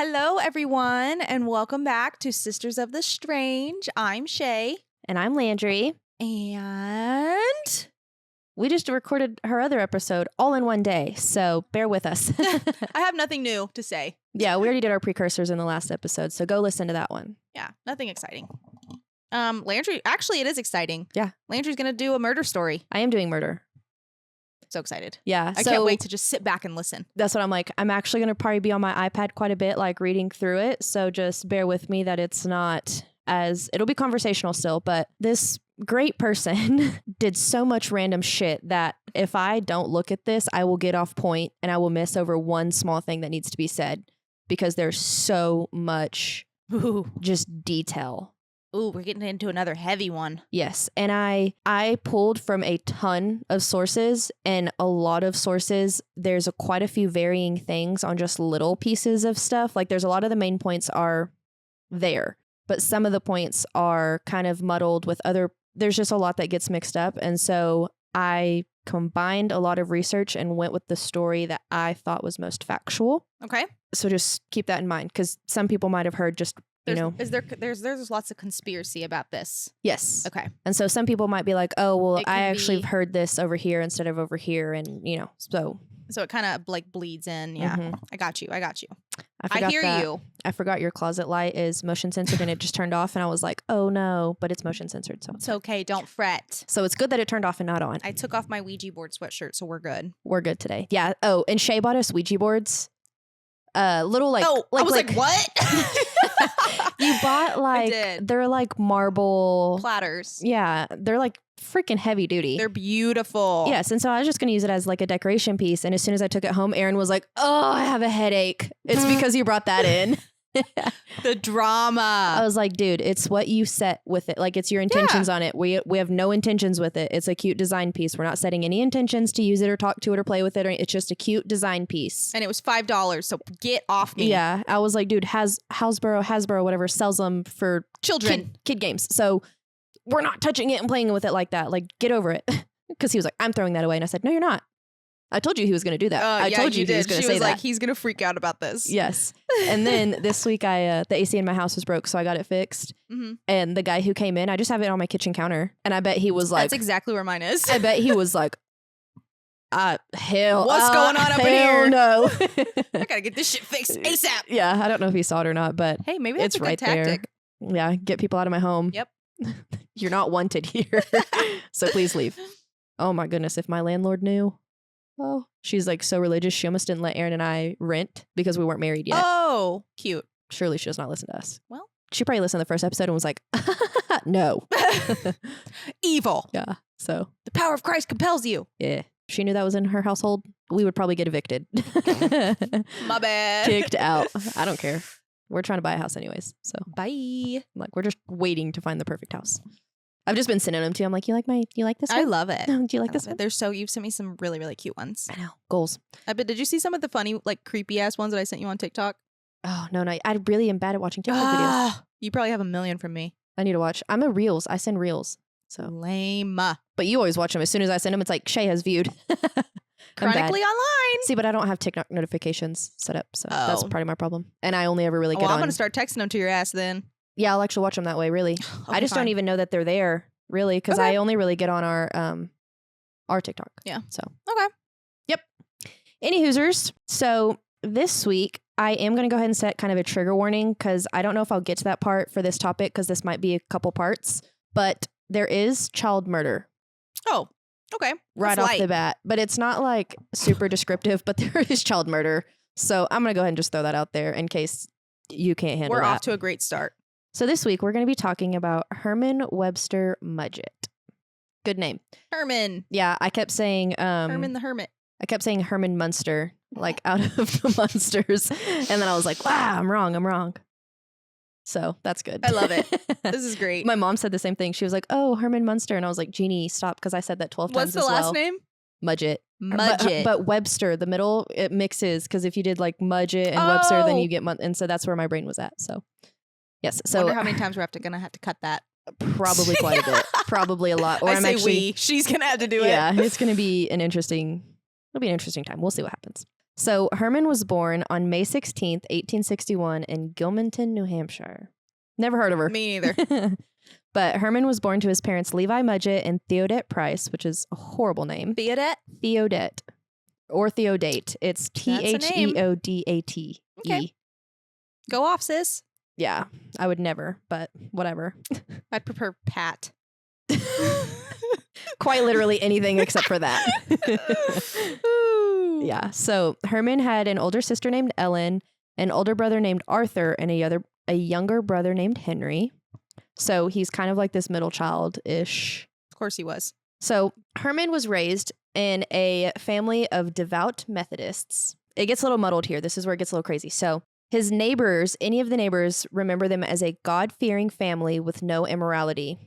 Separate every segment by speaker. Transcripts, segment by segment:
Speaker 1: Hello, everyone, and welcome back to Sisters of the Strange. I'm Shae.
Speaker 2: And I'm Landrey.
Speaker 1: And
Speaker 2: we just recorded her other episode all in one day, so bear with us.
Speaker 1: I have nothing new to say.
Speaker 2: Yeah, we already did our precursors in the last episode, so go listen to that one.
Speaker 1: Yeah, nothing exciting. Landry, actually, it is exciting.
Speaker 2: Yeah.
Speaker 1: Landry's going to do a murder story.
Speaker 2: I am doing murder.
Speaker 1: So excited.
Speaker 2: Yeah.
Speaker 1: I can't wait to just sit back and listen.
Speaker 2: That's what I'm like. I'm actually going to probably be on my iPad quite a bit, like reading through it. So just bear with me that it's not it'll be conversational still, but this great person did so much random shit that if I don't look at this, I will get off point and I will miss over one small thing that needs to be said because there's so much just detail.
Speaker 1: Ooh, we're getting into another heavy one.
Speaker 2: Yes. And I pulled from a ton of sources, and a lot of sources, there's quite a few varying things on just little pieces of stuff. Like there's a lot of the main points are there, but some of the points are kind of muddled with there's just a lot that gets mixed up. And so I combined a lot of research and went with the story that I thought was most factual.
Speaker 1: Okay.
Speaker 2: So just keep that in mind because some people might have heard just
Speaker 1: There's lots of conspiracy about this.
Speaker 2: Yes.
Speaker 1: Okay.
Speaker 2: And so some people might be like, oh, well, I actually
Speaker 1: be
Speaker 2: heard this over here instead of over here. And, so
Speaker 1: it kind of like bleeds in. Yeah.
Speaker 2: Mm-hmm.
Speaker 1: I got you.
Speaker 2: I
Speaker 1: hear you.
Speaker 2: I forgot your closet light is motion censored and it just turned off. And I was like, oh, no, but it's motion censored. So
Speaker 1: It's okay. Don't fret.
Speaker 2: So it's good that it turned off and not on.
Speaker 1: I took off my Ouija board sweatshirt, so we're good.
Speaker 2: We're good today. Yeah. Oh, and Shae bought us Ouija boards. Little like.
Speaker 1: Oh, I was like what?
Speaker 2: You bought they're like marble
Speaker 1: platters.
Speaker 2: Yeah, they're like freaking heavy duty.
Speaker 1: They're beautiful.
Speaker 2: Yes, and so I was just going to use it as like a decoration piece. And as soon as I took it home, Aaron was like, "Oh, I have a headache." It's because you brought that in.
Speaker 1: The drama.
Speaker 2: I was like, dude, it's what you set with it. Like it's your intentions on it. We have no intentions with it. It's a cute design piece. We're not setting any intentions to use it or talk to it or play with it. It's just a cute design piece.
Speaker 1: And it was $5. So get off me.
Speaker 2: Yeah. I was like, dude, Hasbro, whatever, sells them for
Speaker 1: children,
Speaker 2: kid games. So we're not touching it and playing with it like that. Like, get over it. Because he was like, I'm throwing that away. And I said, no, you're not. I told you he was going to do that. I told you he was going to say that.
Speaker 1: She was like, he's going to freak out about this.
Speaker 2: Yes. And then this week, the AC in my house was broke, so I got it fixed. Mm-hmm. And the guy who came in, I just have it on my kitchen counter. And I bet he was like...
Speaker 1: That's exactly where mine is.
Speaker 2: I bet he was like, hell...
Speaker 1: What's going on up in here?
Speaker 2: No.
Speaker 1: I got to get this shit fixed ASAP.
Speaker 2: Yeah, I don't know if he saw it or not, but...
Speaker 1: Hey, maybe that's
Speaker 2: it's
Speaker 1: a good
Speaker 2: right
Speaker 1: tactic.
Speaker 2: There. Yeah, get people out of my home.
Speaker 1: Yep.
Speaker 2: You're not wanted here. So please leave. Oh my goodness, if my landlord knew... Oh, she's like so religious. She almost didn't let Aaron and I rent because we weren't married yet.
Speaker 1: Oh, cute.
Speaker 2: Surely she does not listen to us.
Speaker 1: Well,
Speaker 2: she probably listened to the first episode and was like, no.
Speaker 1: Evil.
Speaker 2: Yeah. So
Speaker 1: the power of Christ compels you.
Speaker 2: Yeah. If she knew that was in her household, we would probably get evicted.
Speaker 1: My bad.
Speaker 2: Kicked out. I don't care. We're trying to buy a house anyways. So
Speaker 1: bye.
Speaker 2: Like we're just waiting to find the perfect house. I've just been sending them to you. I'm like, you like this one?
Speaker 1: I love it.
Speaker 2: Do you like this one?
Speaker 1: You've sent me some really, really cute ones.
Speaker 2: I know. Goals.
Speaker 1: But did you see some of the funny, like creepy ass ones that I sent you on TikTok?
Speaker 2: Oh, no. I really am bad at watching TikTok videos.
Speaker 1: You probably have 1 million from me.
Speaker 2: I need to watch. I'm a Reels. I send Reels. So
Speaker 1: lame.
Speaker 2: But you always watch them. As soon as I send them, it's like Shae has viewed.
Speaker 1: Chronically online.
Speaker 2: See, but I don't have TikTok notifications set up. So that's part of my problem. And I only ever really get on.
Speaker 1: I'm going to start texting them to your ass then.
Speaker 2: Yeah, I'll actually watch them that way, really. I just don't even know that they're there. Really, because I only really get on our TikTok.
Speaker 1: Yeah.
Speaker 2: So
Speaker 1: okay.
Speaker 2: Yep. Any Hoosers. So this week I am going to go ahead and set kind of a trigger warning because I don't know if I'll get to that part for this topic because this might be a couple parts. But there is child murder.
Speaker 1: Oh, okay.
Speaker 2: Right off the bat, but it's not like super descriptive. But there is child murder. So I'm going to go ahead and just throw that out there in case you can't handle that.
Speaker 1: We're off to a great start.
Speaker 2: So this week, we're going to be talking about Herman Webster Mudgett. Good name.
Speaker 1: Herman.
Speaker 2: Yeah, I kept saying...
Speaker 1: Herman the Hermit.
Speaker 2: I kept saying Herman Munster, like out of the Munsters. And then I was like, wow, I'm wrong. So that's good.
Speaker 1: I love it. This is great.
Speaker 2: My mom said the same thing. She was like, oh, Herman Munster. And I was like, Jeannie, stop, because I said that 12 times as well.
Speaker 1: What's the last name?
Speaker 2: Mudgett.
Speaker 1: Mudgett.
Speaker 2: But Webster, the middle, it mixes, because if you did like Mudgett and Webster, then you get... And so that's where my brain was at, so... Yes. So
Speaker 1: wonder how many times we're gonna have to cut that.
Speaker 2: Probably quite a bit. Probably a lot. Or
Speaker 1: I'm actually she's gonna have to do it.
Speaker 2: Yeah, it's gonna be an interesting time. We'll see what happens. So Herman was born on May 16th, 1861 in Gilmanton, New Hampshire. Never heard of her.
Speaker 1: Me neither.
Speaker 2: But Herman was born to his parents Levi Mudgett and Theodette Price, which is a horrible name.
Speaker 1: Theodette?
Speaker 2: Theodette. Or Theodate. It's Theodate.
Speaker 1: Okay. Go off, sis.
Speaker 2: Yeah, I would never, but whatever.
Speaker 1: I'd prefer Pat.
Speaker 2: Quite literally anything except for that. Yeah, so Herman had an older sister named Ellen, an older brother named Arthur, and a younger brother named Henry. So he's kind of like this middle child-ish.
Speaker 1: Of course he was.
Speaker 2: So Herman was raised in a family of devout Methodists. It gets a little muddled here. This is where it gets a little crazy. So his neighbors, any of the neighbors, remember them as a God-fearing family with no immorality.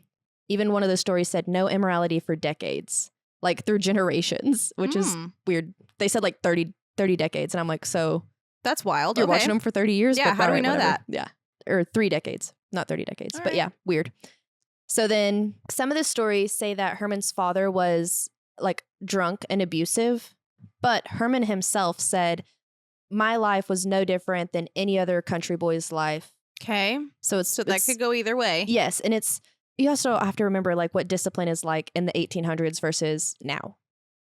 Speaker 2: Even one of the stories said no immorality for decades, like through generations, which is weird. They said like 30 decades. And I'm like, so
Speaker 1: that's wild.
Speaker 2: You're watching them for 30 years?
Speaker 1: Yeah, how do we know that?
Speaker 2: Yeah. Or 3 decades, not 30 decades.
Speaker 1: All
Speaker 2: but
Speaker 1: right.
Speaker 2: yeah, weird. So then some of the stories say that Herman's father was like drunk and abusive, but Herman himself said, my life was no different than any other country boy's life.
Speaker 1: Okay.
Speaker 2: So
Speaker 1: that could go either way.
Speaker 2: Yes. And you also have to remember like what discipline is like in the 1800s versus now.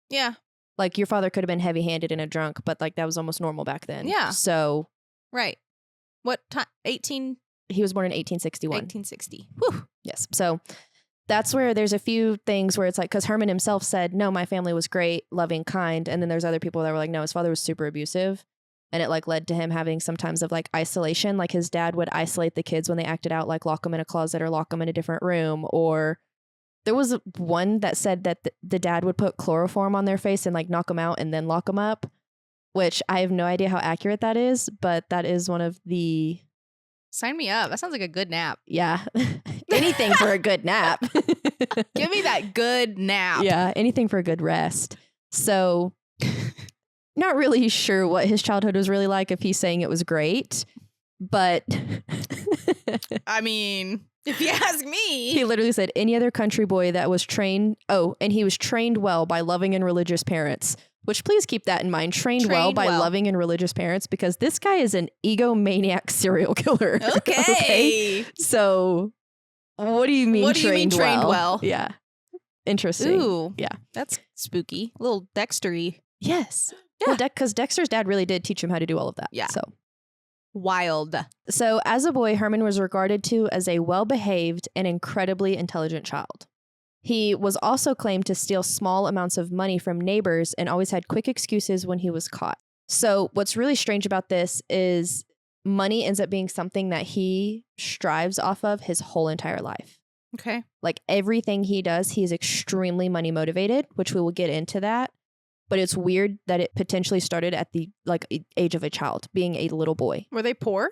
Speaker 1: Yeah.
Speaker 2: Like your father could have been heavy handed and a drunk, but like that was almost normal back then.
Speaker 1: Yeah.
Speaker 2: So.
Speaker 1: Right. What time? 18?
Speaker 2: He was born in 1861.
Speaker 1: 1860.
Speaker 2: Whew. Yes. So that's where there's a few things where it's like, because Herman himself said, no, my family was great, loving, kind. And then there's other people that were like, no, his father was super abusive. And it like led to him having sometimes of like isolation. Like his dad would isolate the kids when they acted out, like lock them in a closet or lock them in a different room. Or there was one that said that the dad would put chloroform on their face and like knock them out and then lock them up, which I have no idea how accurate that is. But that is one of the...
Speaker 1: Sign me up. That sounds like a good nap.
Speaker 2: Yeah. Anything for a good nap.
Speaker 1: Give me that good nap.
Speaker 2: Yeah. Anything for a good rest. So not really sure what his childhood was really like, if he's saying it was great, but
Speaker 1: I mean, if you ask me,
Speaker 2: he literally said any other country boy that was trained. Oh, and he was trained well by loving and religious parents, which please keep that in mind. Trained well by loving and religious parents, because this guy is an egomaniac serial killer.
Speaker 1: Okay.
Speaker 2: So what do you mean?
Speaker 1: What do you mean trained well?
Speaker 2: Yeah. Interesting.
Speaker 1: Ooh.
Speaker 2: Yeah.
Speaker 1: That's spooky. A little Dexter-y.
Speaker 2: Yes.
Speaker 1: Yeah.
Speaker 2: Well, because Dexter's dad really did teach him how to do all of that.
Speaker 1: Yeah.
Speaker 2: So
Speaker 1: wild.
Speaker 2: So as a boy, Herman was regarded to as a well-behaved and incredibly intelligent child. He was also claimed to steal small amounts of money from neighbors and always had quick excuses when he was caught. So what's really strange about this is money ends up being something that he strives off of his whole entire life.
Speaker 1: Okay.
Speaker 2: Like everything he does, he's extremely money motivated, which we will get into that. But it's weird that it potentially started at the age of a child, being a little boy.
Speaker 1: Were they poor?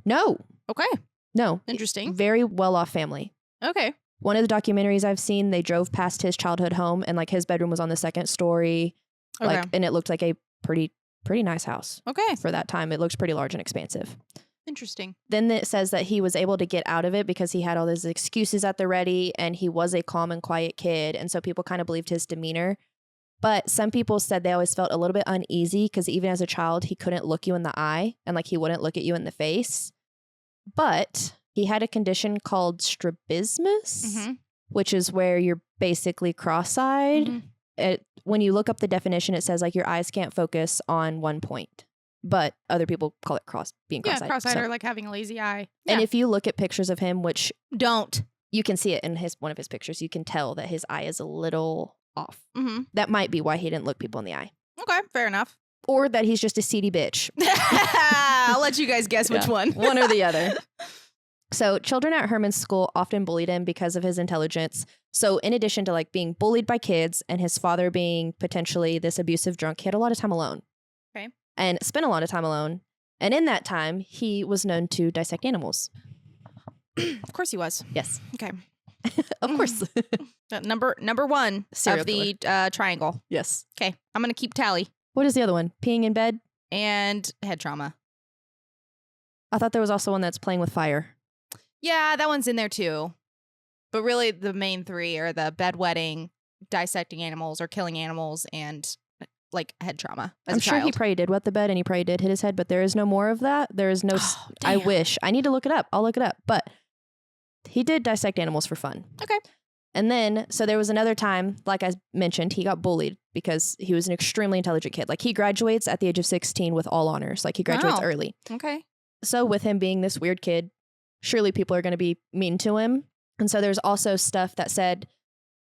Speaker 2: No.
Speaker 1: Okay.
Speaker 2: No.
Speaker 1: Interesting.
Speaker 2: Very well-off family.
Speaker 1: Okay.
Speaker 2: One of the documentaries I've seen, they drove past his childhood home and like his bedroom was on the second story.
Speaker 1: Okay.
Speaker 2: And it looked like a pretty nice house.
Speaker 1: Okay.
Speaker 2: For that time. It looks pretty large and expansive.
Speaker 1: Interesting.
Speaker 2: Then it says that he was able to get out of it because he had all these excuses at the ready and he was a calm and quiet kid. And so people kind of believed his demeanor. But some people said they always felt a little bit uneasy because even as a child, he couldn't look you in the eye and like he wouldn't look at you in the face. But he had a condition called strabismus, which is where you're basically cross-eyed. When you look up the definition, it says like your eyes can't focus on one point. But other people call it being cross-eyed.
Speaker 1: Yeah, cross-eyed or like having a lazy eye.
Speaker 2: And if you look at pictures of him, which
Speaker 1: don't,
Speaker 2: you can see it in one of his pictures, you can tell that his eye is a little off.
Speaker 1: Mm-hmm.
Speaker 2: That might be why he didn't look people in the eye.
Speaker 1: Okay, fair enough.
Speaker 2: Or that he's just a seedy bitch.
Speaker 1: I'll let you guys guess which one.
Speaker 2: One or the other. So children at Herman's school often bullied him because of his intelligence. So in addition to like being bullied by kids and his father being potentially this abusive drunk, he had a lot of time alone.
Speaker 1: Okay. And
Speaker 2: spent a lot of time alone. And in that time, he was known to dissect animals.
Speaker 1: Of course he was.
Speaker 2: Yes.
Speaker 1: Okay.
Speaker 2: Of course.
Speaker 1: Number one
Speaker 2: Serial
Speaker 1: of the triangle.
Speaker 2: Yes.
Speaker 1: Okay. I'm going to keep tally.
Speaker 2: What is the other one? Peeing in bed?
Speaker 1: And head trauma.
Speaker 2: I thought there was also one that's playing with fire.
Speaker 1: Yeah, that one's in there too. But really the main three are the bedwetting, dissecting animals or killing animals, and like head trauma as
Speaker 2: I'm
Speaker 1: a
Speaker 2: sure
Speaker 1: child.
Speaker 2: he probably did wet the bed and he probably did hit his head, but there is no more of that. There is no, I
Speaker 1: damn.
Speaker 2: wish. I need to look it up. I'll look it up. But he did dissect animals for fun.
Speaker 1: Okay.
Speaker 2: And then, so there was another time, like I mentioned, he got bullied because he was an extremely intelligent kid. Like he graduates at the age of 16 with all honors. Like he graduates
Speaker 1: Wow.
Speaker 2: early.
Speaker 1: Okay.
Speaker 2: So with him being this weird kid, surely people are going to be mean to him. And so there's also stuff that said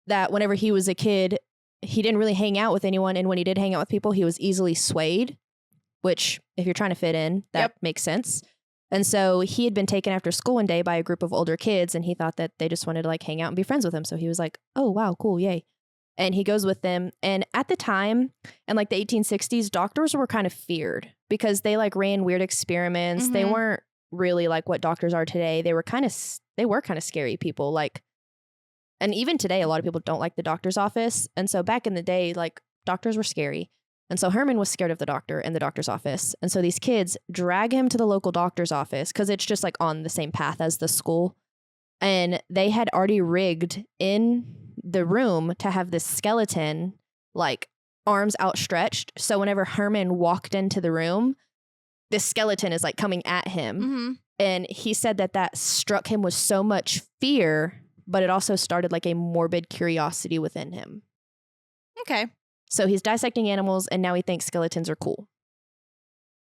Speaker 2: that whenever he was a kid, he didn't really hang out with anyone. And when he did hang out with people, he was easily swayed, which if you're trying to fit in, that makes sense. And so he had been taken after school one day by a group of older kids and he thought that they just wanted to like hang out and be friends with him. So he was like, oh, wow, cool. Yay. And he goes with them. And at the time, in like the 1860s, doctors were kind of feared because they like ran weird experiments. They weren't really like what doctors are today. They were kind of scary people. Like, and even today, a lot of people don't like the doctor's office. And so back in the day, like doctors were scary. And so Herman was scared of the doctor and the doctor's office. And so these kids drag him to the local doctor's office because it's just like on the same path as the school. And they had already rigged in the room to have this skeleton, like arms outstretched. So whenever Herman walked into the room, this skeleton is like coming at him. And he said that that struck him with so much fear, but it also started like a morbid curiosity within him.
Speaker 1: Okay.
Speaker 2: So he's dissecting animals and now he thinks skeletons are cool.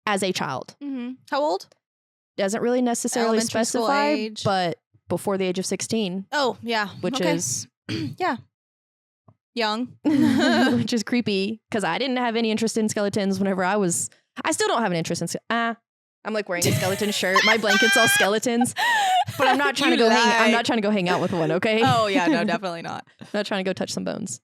Speaker 2: As a child.
Speaker 1: How old?
Speaker 2: Doesn't really necessarily
Speaker 1: Elementary school
Speaker 2: specify,
Speaker 1: age.
Speaker 2: but before the age of 16.
Speaker 1: Oh, yeah.
Speaker 2: Which is...
Speaker 1: yeah. Young.
Speaker 2: which is creepy because I didn't have any interest in skeletons whenever I still don't have an interest in I'm like wearing a skeleton shirt. My blanket's all skeletons, but I'm not trying to go hang out with one. Okay.
Speaker 1: Oh yeah, no, definitely not.
Speaker 2: Not trying to go touch some bones.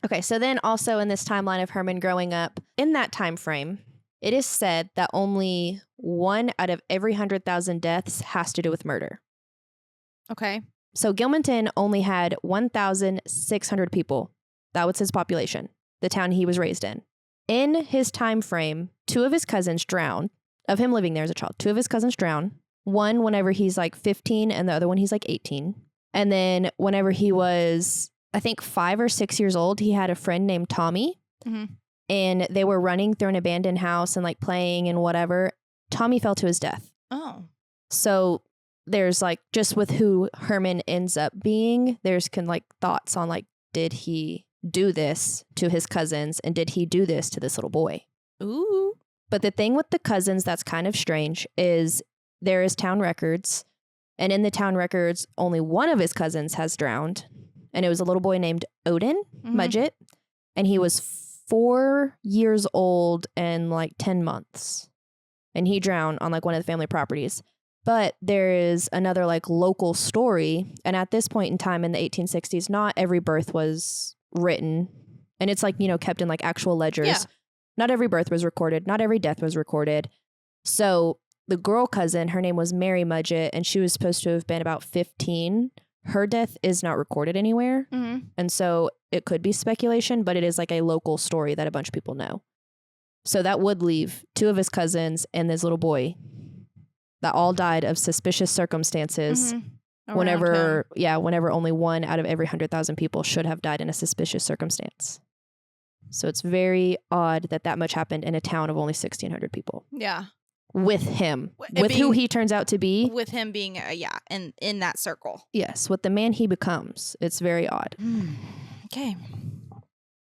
Speaker 2: Okay. So then also in this timeline of Herman growing up in that time frame, it is said that only 1 out of every 100,000 deaths has to do with murder.
Speaker 1: Okay.
Speaker 2: So Gilmanton only had 1,600 people. That was his population, the town he was raised in. In his time frame, 2 of his cousins drowned. Of him living there as a child, 2 of his cousins drown. One whenever he's like 15 and the other one he's like 18. And then whenever he was, I think 5 or 6 years old, he had a friend named Tommy. And they were running through an abandoned house and like playing and whatever. Tommy fell to his death.
Speaker 1: Oh.
Speaker 2: So there's like, just with who Herman ends up being, there's like thoughts on like, did he do this to his cousins and did he do this to this little boy?
Speaker 1: Ooh.
Speaker 2: But the thing with the cousins that's kind of strange is there is town records. And in the town records, only one of his cousins has drowned. And it was a little boy named Odin Mudgett. And he was 4 years old and like 10 months. And he drowned on like one of the family properties. But there is another like local story. And at this point in time in the 1860s, not every birth was written. And it's like, kept in like actual ledgers. Yeah. Not every birth was recorded. Not every death was recorded. So the girl cousin, her name was Mary Mudgett, and she was supposed to have been about 15. Her death is not recorded anywhere. And so it could be speculation, but it is like a local story that a bunch of people know. So that would leave 2 of his cousins and this little boy that all died of suspicious circumstances. Whenever only 1 out of every 100,000 people should have died in a suspicious circumstance. So it's very odd that much happened in a town of only 1,600 people.
Speaker 1: Yeah.
Speaker 2: With him. With who he turns out to be.
Speaker 1: With him being, in that circle.
Speaker 2: Yes, with the man he becomes. It's very odd.
Speaker 1: Okay.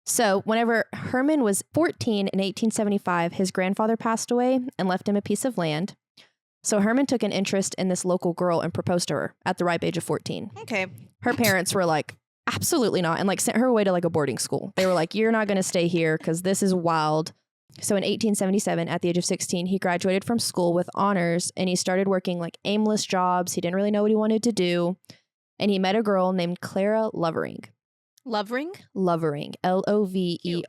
Speaker 2: So whenever Herman was 14 in 1875, his grandfather passed away and left him a piece of land. So Herman took an interest in this local girl and proposed to her at the ripe age of 14.
Speaker 1: Okay.
Speaker 2: Her parents were like, absolutely not. And like sent her away to like a boarding school. They were like, you're not going to stay here because this is wild. So in 1877, at the age of 16, he graduated from school with honors and he started working like aimless jobs. He didn't really know what he wanted to do. And he met a girl named Clara Lovering.
Speaker 1: Lovering?
Speaker 2: Lovering. Lovering.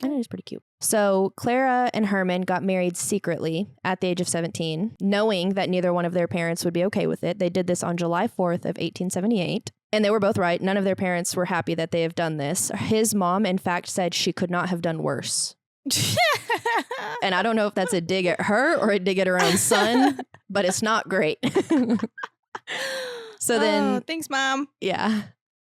Speaker 2: I know, it's pretty cute. So Clara and Herman got married secretly at the age of 17, knowing that neither one of their parents would be okay with it. They did this on July 4th of 1878. And they were both right. None of their parents were happy that they have done this. His mom, in fact, said she could not have done worse. And I don't know if that's a dig at her or a dig at her own son, but it's not great. So then...
Speaker 1: thanks, Mom.
Speaker 2: Yeah.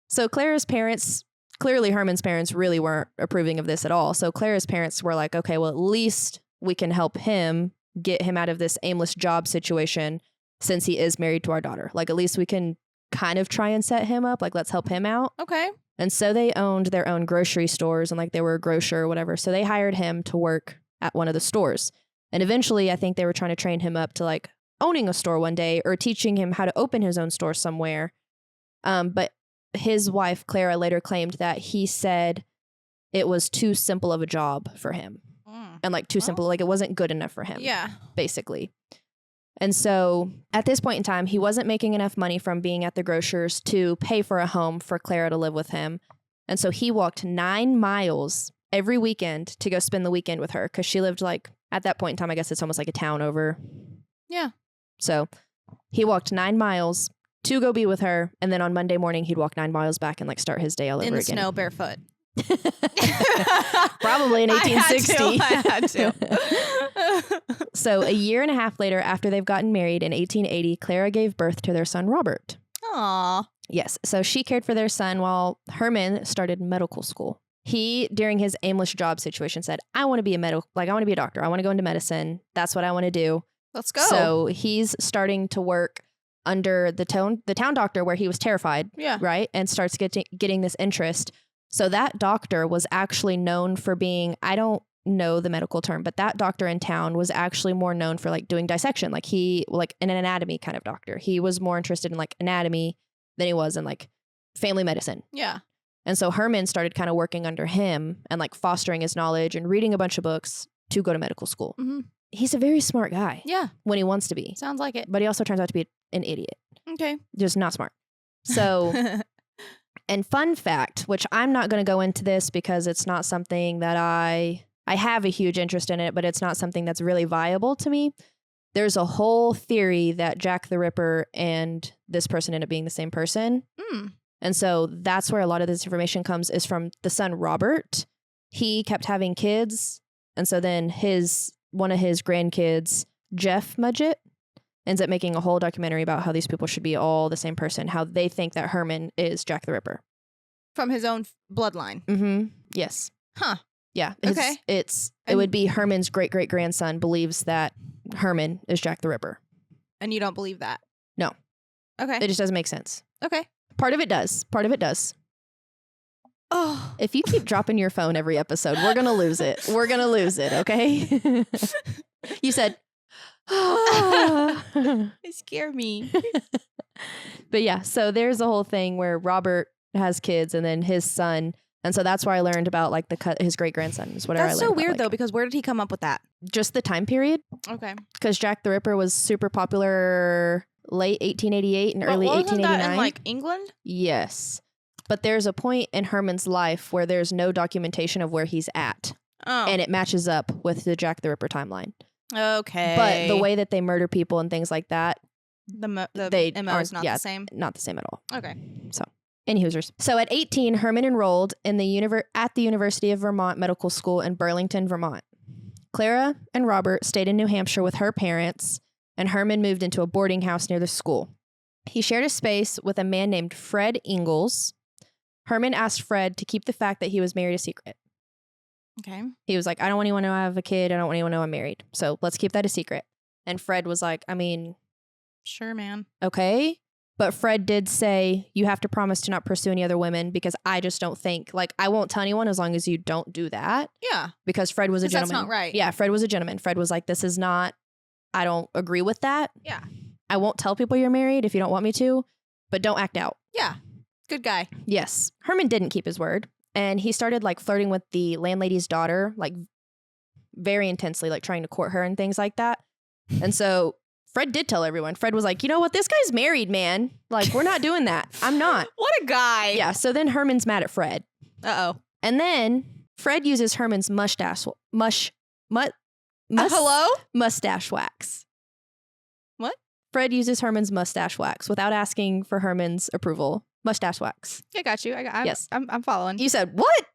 Speaker 2: So Clara's parents clearly Herman's parents really weren't approving of this at all. So Clara's parents were like, okay, well, at least we can help him get him out of this aimless job situation since he is married to our daughter. Like, at least we can kind of try and set him up. Like, let's help him out.
Speaker 1: Okay.
Speaker 2: And so they owned their own grocery stores and like they were a grocer or whatever. So they hired him to work at one of the stores. And eventually I think they were trying to train him up to like owning a store one day or teaching him how to open his own store somewhere. But his wife, Clara, later claimed that he said it was too simple of a job for him. And like too simple, like it wasn't good enough for him.
Speaker 1: Yeah.
Speaker 2: Basically. And so at this point in time, he wasn't making enough money from being at the grocers to pay for a home for Clara to live with him. And so he walked 9 miles every weekend to go spend the weekend with her because she lived like, at that point in time, I guess it's almost like a town over.
Speaker 1: Yeah.
Speaker 2: So he walked 9 miles to go be with her. And then on Monday morning, he'd walk 9 miles back and like start his day all over again.
Speaker 1: In the snow, barefoot.
Speaker 2: Probably in 1860.
Speaker 1: I had to.
Speaker 2: So a year and a half later, after they've gotten married in 1880, Clara gave birth to their son, Robert.
Speaker 1: Aw.
Speaker 2: Yes. So she cared for their son while Herman started medical school. He, during his aimless job situation, said, I want to be I want to be a doctor. I want to go into medicine. That's what I want to do.
Speaker 1: Let's go.
Speaker 2: So he's starting to work under the town doctor where he was terrified.
Speaker 1: Yeah.
Speaker 2: Right. And starts getting this interest. So that doctor was actually known for being, I don't know the medical term, but that doctor in town was actually more known for like doing dissection. Like an anatomy kind of doctor. He was more interested in like anatomy than he was in like family medicine.
Speaker 1: Yeah.
Speaker 2: And so Herman started kind of working under him and like fostering his knowledge and reading a bunch of books to go to medical school.
Speaker 1: Mm-hmm.
Speaker 2: He's a very smart guy.
Speaker 1: Yeah.
Speaker 2: When he wants to be.
Speaker 1: Sounds like it.
Speaker 2: But he also turns out to be an idiot.
Speaker 1: Okay.
Speaker 2: Just not smart. So, and fun fact, which I'm not going to go into this because it's not something that I have a huge interest in it, but it's not something that's really viable to me. There's a whole theory that Jack the Ripper and this person ended up being the same person. And so that's where a lot of this information comes is from the son, Robert. He kept having kids. And so then one of his grandkids, Jeff Mudgett, ends up making a whole documentary about how these people should be all the same person, how they think that Herman is Jack the Ripper.
Speaker 1: From his own bloodline.
Speaker 2: Mm-hmm. Yes.
Speaker 1: Huh.
Speaker 2: Yeah.
Speaker 1: Okay.
Speaker 2: It would be Herman's great-great-grandson believes that Herman is Jack the Ripper.
Speaker 1: And you don't believe that?
Speaker 2: No.
Speaker 1: Okay.
Speaker 2: It just doesn't make sense.
Speaker 1: Okay.
Speaker 2: Part of it does. Part of it does.
Speaker 1: Oh.
Speaker 2: If you keep dropping your phone every episode, we're going to lose it. We're going to lose it, okay? You said,
Speaker 1: It scared me.
Speaker 2: But yeah, so there's a whole thing where Robert has kids and then his son. And so that's where I learned about like his great-grandson is whatever I learned.
Speaker 1: That's so weird
Speaker 2: about,
Speaker 1: though, because where did he come up with that?
Speaker 2: just the time period.
Speaker 1: Okay.
Speaker 2: Because Jack the Ripper was super popular late 1888 and early 1889.
Speaker 1: That in like England?
Speaker 2: Yes. But there's a point in Herman's life where there's no documentation of where he's at.
Speaker 1: Oh.
Speaker 2: And it matches up with the Jack the Ripper timeline.
Speaker 1: Okay.
Speaker 2: But the way that they murder people and things like that,
Speaker 1: the MO is not the same?
Speaker 2: Not the same at all.
Speaker 1: Okay.
Speaker 2: So, anywhoosers. So at 18, Herman enrolled in at the University of Vermont Medical School in Burlington, Vermont. Clara and Robert stayed in New Hampshire with her parents, and Herman moved into a boarding house near the school. He shared a space with a man named Fred Ingalls. Herman asked Fred to keep the fact that he was married a secret.
Speaker 1: Okay.
Speaker 2: He was like, I don't want anyone to know I have a kid. I don't want anyone to know I'm married. So let's keep that a secret. And Fred was like, I mean,
Speaker 1: sure, man.
Speaker 2: Okay. But Fred did say, you have to promise to not pursue any other women because I just don't think, like, I won't tell anyone as long as you don't do that.
Speaker 1: Yeah.
Speaker 2: Because Fred was a gentleman.
Speaker 1: That's not right.
Speaker 2: Yeah, Fred was a gentleman. Fred was like, this is not, I don't agree with that.
Speaker 1: Yeah.
Speaker 2: I won't tell people you're married if you don't want me to, but don't act out.
Speaker 1: Yeah. Good guy.
Speaker 2: Yes. Herman didn't keep his word. And he started like flirting with the landlady's daughter, like very intensely, like trying to court her and things like that. And so Fred did tell everyone. Fred was like, you know what? This guy's married, man. Like, we're not doing that. I'm not.
Speaker 1: What a guy.
Speaker 2: Yeah. So then Herman's mad at Fred.
Speaker 1: Uh-oh.
Speaker 2: And then Fred uses Herman's
Speaker 1: hello?
Speaker 2: mustache wax.
Speaker 1: What?
Speaker 2: Fred uses Herman's mustache wax without asking for Herman's approval. Mustache wax.
Speaker 1: I got you.
Speaker 2: Yes.
Speaker 1: I'm following.
Speaker 2: You said, what?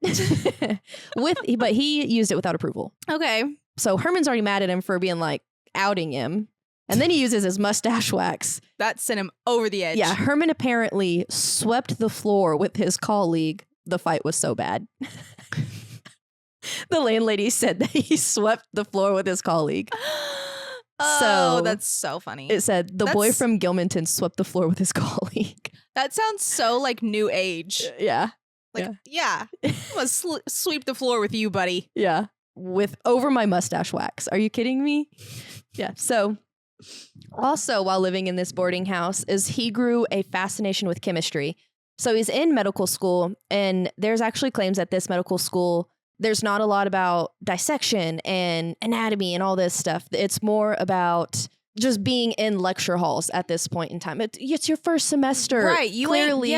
Speaker 2: But he used it without approval.
Speaker 1: Okay.
Speaker 2: So Herman's already mad at him for being like outing him. And then he uses his mustache wax.
Speaker 1: That sent him over the edge.
Speaker 2: Yeah. Herman apparently swept the floor with his colleague the fight was so bad. The landlady said that he swept the floor with his colleague.
Speaker 1: Oh, that's so funny.
Speaker 2: It said the boy from Gilmanton swept the floor with his colleague.
Speaker 1: That sounds so like new age.
Speaker 2: Yeah.
Speaker 1: Like, yeah. I'm gonna sweep the floor with you, buddy.
Speaker 2: Yeah. With over my mustache wax. Are you kidding me? Yeah. So also while living in this boarding house is he grew a fascination with chemistry. So he's in medical school, and there's actually claims at this medical school there's not a lot about dissection and anatomy and all this stuff. It's more about just being in lecture halls at this point in time. It's your first semester.
Speaker 1: Right. You
Speaker 2: clearly, you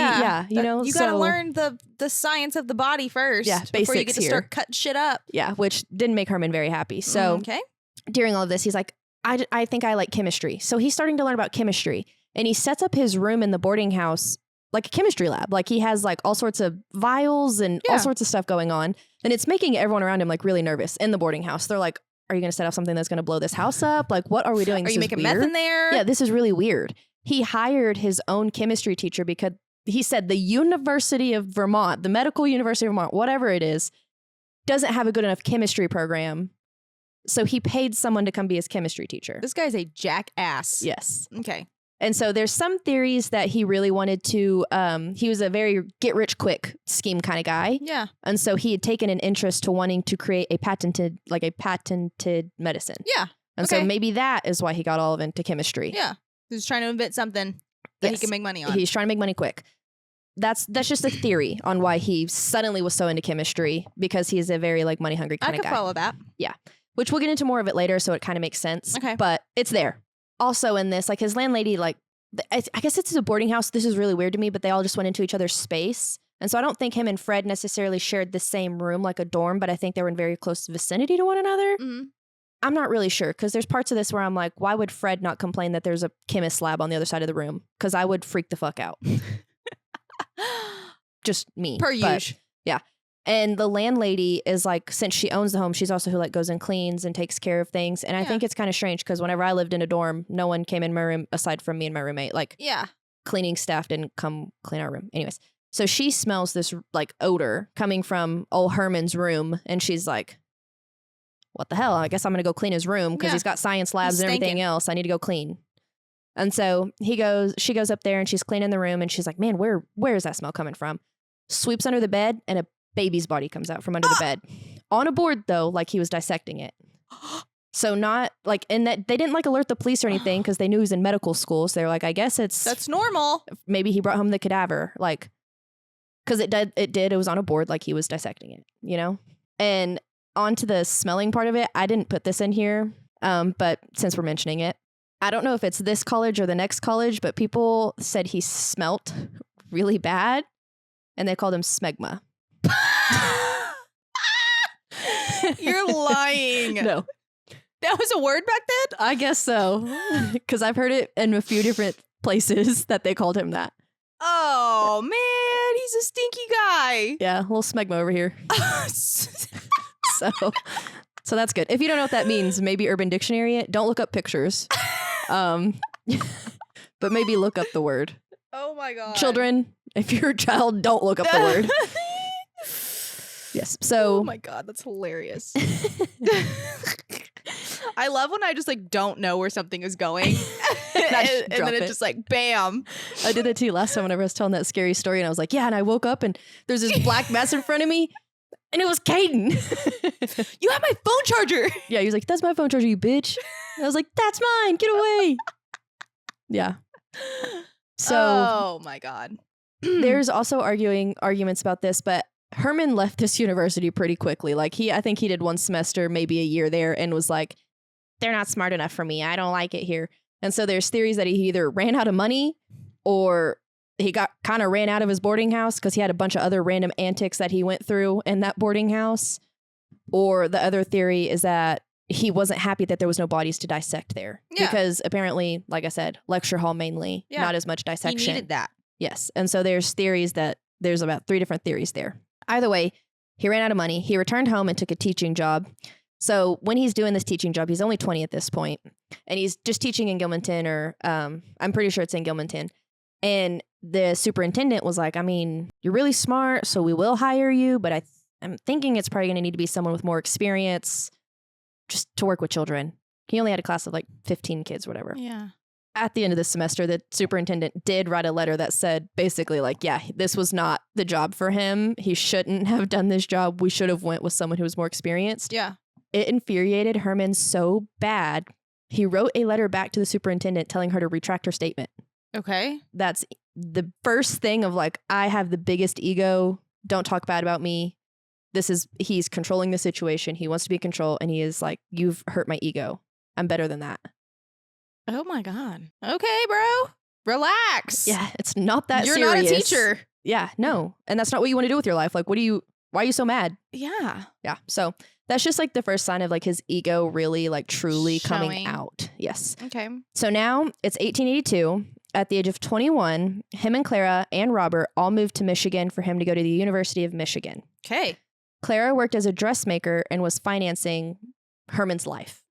Speaker 2: know,
Speaker 1: you got to learn the science of the body first.
Speaker 2: Yeah,
Speaker 1: before you get to
Speaker 2: here.
Speaker 1: start cutting shit up.
Speaker 2: Yeah, which didn't make Herman very happy. So during all of this, he's like, I think I like chemistry. So he's starting to learn about chemistry, and he sets up his room in the boarding house like a chemistry lab. Like he has like all sorts of vials and all sorts of stuff going on. And it's making everyone around him like really nervous in the boarding house. They're like, are you going to set up something that's going to blow this house up? Like, what are we doing?
Speaker 1: Are you making meth in there?
Speaker 2: Yeah, this is really weird. He hired his own chemistry teacher because he said the University of Vermont, the Medical University of Vermont, whatever it is, doesn't have a good enough chemistry program. So he paid someone to come be his chemistry teacher.
Speaker 1: This guy's a jackass.
Speaker 2: Yes.
Speaker 1: Okay.
Speaker 2: And so there's some theories that he really wanted to, he was a very get rich quick scheme kind of guy.
Speaker 1: Yeah.
Speaker 2: And so he had taken an interest to wanting to create a patented medicine.
Speaker 1: Yeah.
Speaker 2: And so maybe that is why he got all of into chemistry.
Speaker 1: Yeah. He's trying to invent something that he can make money on.
Speaker 2: He's trying to make money quick. That's just a theory on why he suddenly was so into chemistry, because he's a very like money hungry kind of guy.
Speaker 1: I can follow that.
Speaker 2: Yeah. Which we'll get into more of it later, so it kind of makes sense.
Speaker 1: Okay.
Speaker 2: But it's there. Also in this, like his landlady, like, I guess it's a boarding house. This is really weird to me, but they all just went into each other's space. And so I don't think him and Fred necessarily shared the same room like a dorm, but I think they were in very close vicinity to one another. Mm-hmm. I'm not really sure, because there's parts of this where I'm like, why would Fred not complain that there's a chemist lab on the other side of the room? Because I would freak the fuck out. Just me.
Speaker 1: Per usual.
Speaker 2: Yeah. And the landlady is like, since she owns the home, she's also who like goes and cleans and takes care of things. And I think it's kind of strange, because whenever I lived in a dorm, no one came in my room aside from me and my roommate. Like, cleaning staff didn't come clean our room. Anyways, so she smells this like odor coming from old Herman's room, and she's like, what the hell? I guess I'm going to go clean his room, because he's got science labs and everything else. I need to go clean. And so she goes up there and she's cleaning the room, and she's like, man, where is that smell coming from? Sweeps under the bed, and a baby's body comes out from under the bed. On a board, though, like he was dissecting it. So not like, in that they didn't like alert the police or anything, because they knew he was in medical school. So they're like, I guess that's
Speaker 1: normal.
Speaker 2: Maybe he brought home the cadaver, like, because it was on a board, like he was dissecting it, you know? And onto the smelling part of it, I didn't put this in here, but since we're mentioning it, I don't know if it's this college or the next college, but people said he smelt really bad, and they called him smegma.
Speaker 1: You're lying.
Speaker 2: No.
Speaker 1: That was a word back then?
Speaker 2: I guess so. Because I've heard it in a few different places that they called him that.
Speaker 1: Oh, man. He's a stinky guy.
Speaker 2: Yeah, a little smegma over here. So that's good. If you don't know what that means, maybe Urban Dictionary it. Don't look up pictures. But maybe look up the word.
Speaker 1: Oh, my God.
Speaker 2: Children, if you're a child, don't look up the word. Yes. So.
Speaker 1: Oh my God, that's hilarious. I love when I just like don't know where something is going, and then it's just like bam.
Speaker 2: I did it too last time whenever I was telling that scary story, and I was like, yeah, and I woke up and there's this black mess in front of me, and it was Caden.
Speaker 1: You have my phone charger.
Speaker 2: Yeah, he was like, that's my phone charger, you bitch. And I was like, that's mine. Get away. Yeah. So.
Speaker 1: Oh my God.
Speaker 2: There's also arguments about this, but Herman left this university pretty quickly. Like I think he did one semester, maybe a year there, and was like, they're not smart enough for me. I don't like it here. And so there's theories that he either ran out of money, or he ran out of his boarding house because he had a bunch of other random antics that he went through in that boarding house. Or the other theory is that he wasn't happy that there was no bodies to dissect there. Yeah. Because apparently, like I said, lecture hall mainly, not as much dissection.
Speaker 1: He needed that.
Speaker 2: Yes. And so there's theories that there's about 3 different theories there. Either way, he ran out of money. He returned home and took a teaching job. So when he's doing this teaching job, he's only 20 at this point, and he's just teaching in Gilmanton, or I'm pretty sure it's in Gilmanton. And the superintendent was like, I mean, you're really smart, so we will hire you, but I'm thinking it's probably going to need to be someone with more experience just to work with children. He only had a class of like 15 kids, whatever.
Speaker 1: Yeah.
Speaker 2: At the end of the semester, the superintendent did write a letter that said basically like, yeah, this was not the job for him. He shouldn't have done this job. We should have went with someone who was more experienced.
Speaker 1: Yeah.
Speaker 2: It infuriated Herman so bad. He wrote a letter back to the superintendent telling her to retract her statement.
Speaker 1: Okay.
Speaker 2: That's the first thing of like, I have the biggest ego. Don't talk bad about me. He's controlling the situation. He wants to be in control. And he is like, you've hurt my ego. I'm better than that.
Speaker 1: Oh my God. Okay, bro. Relax.
Speaker 2: Yeah, it's not that
Speaker 1: You're
Speaker 2: serious.
Speaker 1: not a teacher.
Speaker 2: Yeah, no. And that's not what you want to do with your life. Like, why are you so mad?
Speaker 1: Yeah.
Speaker 2: Yeah. So that's just like the first sign of like his ego really like truly coming
Speaker 1: Showing.
Speaker 2: out. Yes.
Speaker 1: Okay.
Speaker 2: So now it's 1882. At the age of 21, him and Clara and Robert all moved to Michigan for him to go to the University of Michigan.
Speaker 1: Okay.
Speaker 2: Clara worked as a dressmaker and was financing Herman's life.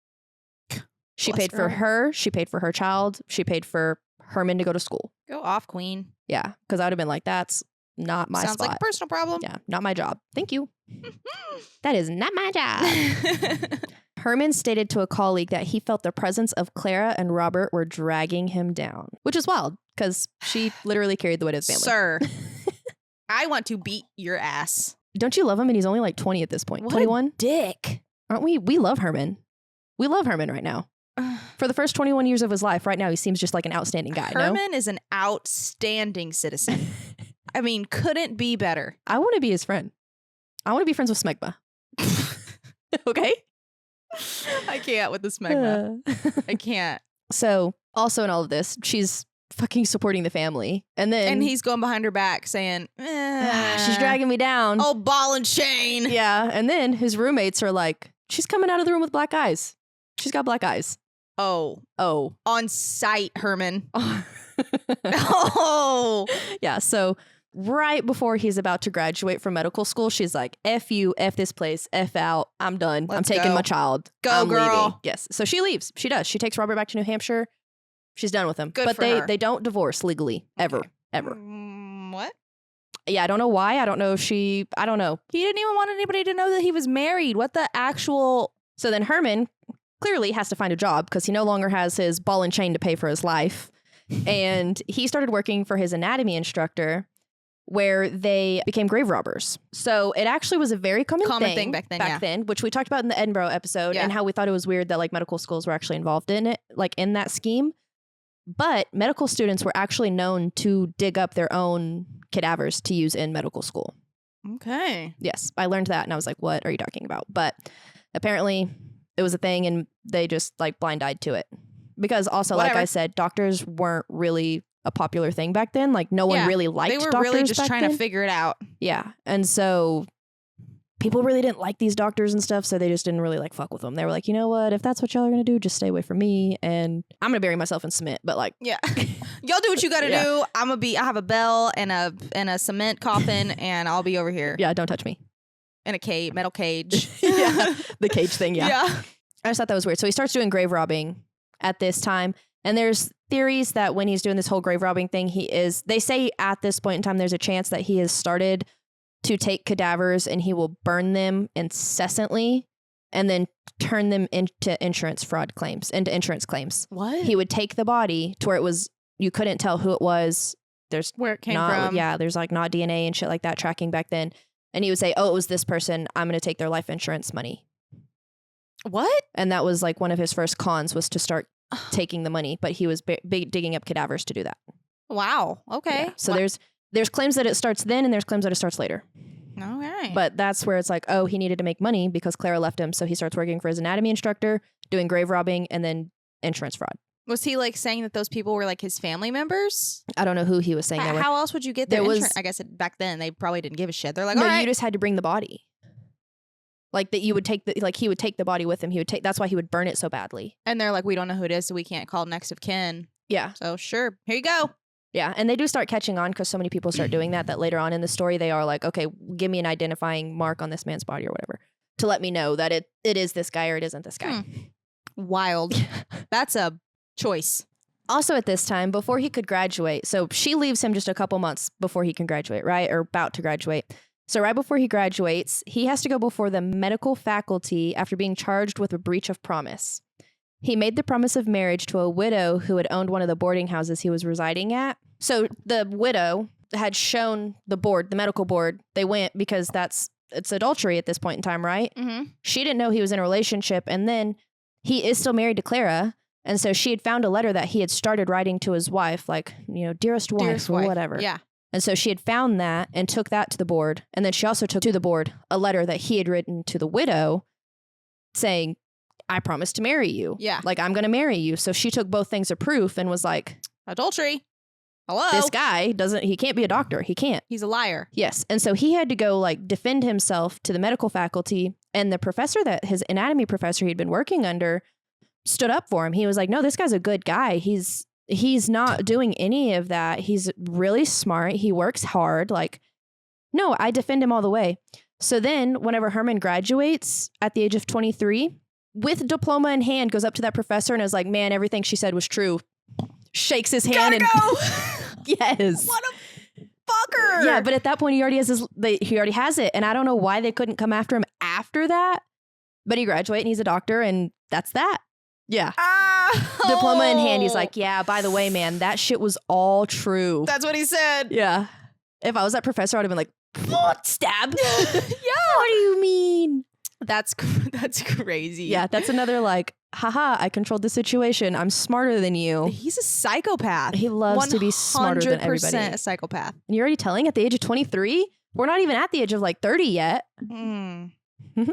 Speaker 2: She
Speaker 1: Bless
Speaker 2: paid for her. She paid for her child. She paid for Herman to go to school.
Speaker 1: Go off, queen.
Speaker 2: Yeah, because I would have been like, that's not my
Speaker 1: Sounds
Speaker 2: spot.
Speaker 1: like a personal problem.
Speaker 2: Yeah, not my job. Thank you. That is not my job. Herman stated to a colleague that he felt the presence of Clara and Robert were dragging him down, which is wild because she literally carried the weight of his family.
Speaker 1: Sir, I want to beat your ass.
Speaker 2: Don't you love him? And he's only like 20 at this point.
Speaker 1: What
Speaker 2: 21?
Speaker 1: Dick.
Speaker 2: Aren't we? We love Herman. We love Herman right now. For the first 21 years of his life, right now, he seems just like an outstanding guy.
Speaker 1: Herman is an outstanding citizen. I mean, couldn't be better.
Speaker 2: I want to be his friend. I want to be friends with Smegma. Okay?
Speaker 1: I can't with the smegma. I can't.
Speaker 2: So, also in all of this, she's fucking supporting the family. And
Speaker 1: he's going behind her back saying,
Speaker 2: she's dragging me down.
Speaker 1: Oh, ball and chain.
Speaker 2: Yeah. And then his roommates are like, she's coming out of the room with black eyes. She's got black eyes.
Speaker 1: Oh. On sight, Herman. Oh.
Speaker 2: Yeah. So right before he's about to graduate from medical school, she's like, F you, F this place, F out. I'm done. I'm taking my child. I'm
Speaker 1: girl.
Speaker 2: Leaving. Yes. So she leaves. She does. She takes Robert back to New Hampshire. She's done with him.
Speaker 1: Good
Speaker 2: but
Speaker 1: for her.
Speaker 2: They don't divorce legally. Ever.
Speaker 1: Okay.
Speaker 2: Ever.
Speaker 1: What?
Speaker 2: Yeah, I don't know why. I don't know if I don't know.
Speaker 1: He didn't even want anybody to know that he was married. What the actual...
Speaker 2: So then Herman clearly has to find a job because he no longer has his ball and chain to pay for his life. And he started working for his anatomy instructor where they became grave robbers. So it actually was a very common thing
Speaker 1: back then,
Speaker 2: which we talked about in the Edinburgh episode and how we thought it was weird that like medical schools were actually involved in it, like in that scheme. But medical students were actually known to dig up their own cadavers to use in medical school.
Speaker 1: Okay.
Speaker 2: Yes, I learned that and I was like, what are you talking about? But apparently it was a thing and they just like blind-eyed to it. Because also, like I said, doctors weren't really a popular thing back then. Like no one really liked doctors.
Speaker 1: They were really just trying to figure it out.
Speaker 2: Yeah. And so people really didn't like these doctors and stuff. So they just didn't really like fuck with them. They were like, you know what? If that's what y'all are going to do, just stay away from me. And I'm going to bury myself in cement. But like,
Speaker 1: yeah, y'all do what you got to do. I have a bell and a cement coffin and I'll be over here.
Speaker 2: Yeah. Don't touch me.
Speaker 1: In a metal cage.
Speaker 2: Yeah. The cage thing. Yeah.
Speaker 1: Yeah.
Speaker 2: I just thought that was weird. So he starts doing grave robbing at this time. And there's theories that when he's doing this whole grave robbing thing, they say at this point in time, there's a chance that he has started to take cadavers and he will burn them incessantly and then turn them into insurance claims.
Speaker 1: What?
Speaker 2: He would take the body to where you couldn't tell who it was. There's
Speaker 1: where it came from.
Speaker 2: Yeah. There's like not DNA and shit like that tracking back then. And he would say, oh, it was this person. I'm going to take their life insurance money.
Speaker 1: What?
Speaker 2: And that was like one of his first cons was to start taking the money, but he was digging up cadavers to do that.
Speaker 1: Wow. Okay.
Speaker 2: Yeah. So there's claims that it starts then and there's claims that it starts later.
Speaker 1: All right.
Speaker 2: But that's where it's like, oh, he needed to make money because Clara left him. So he starts working for his anatomy instructor, doing grave robbing and then insurance fraud.
Speaker 1: Was he like saying that those people were like his family members?
Speaker 2: I don't know who he was saying they were.
Speaker 1: How else would you get their insurance? I guess back then they probably didn't give a shit. They're like,
Speaker 2: no,
Speaker 1: all right.
Speaker 2: You just had to bring the body. Like that you would take he would take the body with him. That's why he would burn it so badly.
Speaker 1: And they're like, we don't know who it is, so we can't call next of kin.
Speaker 2: Yeah.
Speaker 1: So sure, here you go.
Speaker 2: Yeah. And they do start catching on because so many people start doing that later on in the story, they are like, okay, give me an identifying mark on this man's body or whatever to let me know that it is this guy or it isn't this guy.
Speaker 1: Wild. That's a choice.
Speaker 2: Also at this time, before he could graduate, so she leaves him just a couple months before he can graduate, right? Or about to graduate. So right before he graduates, he has to go before the medical faculty after being charged with a breach of promise. He made the promise of marriage to a widow who had owned one of the boarding houses he was residing at. So the widow had shown the board, the medical board, they went because it's adultery at this point in time, right?
Speaker 1: Mm-hmm.
Speaker 2: She didn't know he was in a relationship. And then he is still married to Clara. And so she had found a letter that he had started writing to his wife, like, dearest wife or whatever.
Speaker 1: Yeah.
Speaker 2: And so she had found that and took that to the board. And then she also took to the board a letter that he had written to the widow saying, I promise to marry you.
Speaker 1: Yeah.
Speaker 2: Like, I'm going to marry you. So she took both things of proof and was like,
Speaker 1: adultery. Hello.
Speaker 2: This guy he can't be a doctor. He can't.
Speaker 1: He's a liar.
Speaker 2: Yes. And so he had to go like defend himself to the medical faculty. And the professor his anatomy professor he'd been working under stood up for him. He was like, no, this guy's a good guy. He's not doing any of that. He's really smart. He works hard. Like, no, I defend him all the way. So then whenever Herman graduates at the age of 23, with diploma in hand, goes up to that professor and is like, man, everything she said was true. Shakes his hand.
Speaker 1: Gotta go.
Speaker 2: Yes.
Speaker 1: What a fucker.
Speaker 2: Yeah, but at that point he already has it. And I don't know why they couldn't come after him after that. But he graduated and he's a doctor and that's that. Yeah. Diploma in hand. He's like, yeah, by the way, man, that shit was all true.
Speaker 1: That's what he said.
Speaker 2: Yeah. If I was that professor, I'd have been like, what? Stab?
Speaker 1: Yeah.
Speaker 2: What do you mean?
Speaker 1: That's crazy.
Speaker 2: Yeah, that's another like, haha, I controlled the situation. I'm smarter than you.
Speaker 1: He's a psychopath.
Speaker 2: He loves to be smarter than everybody.
Speaker 1: 100% a psychopath.
Speaker 2: And you're already telling at the age of 23? We're not even at the age of like 30 yet.
Speaker 1: Mm.
Speaker 2: Mhm.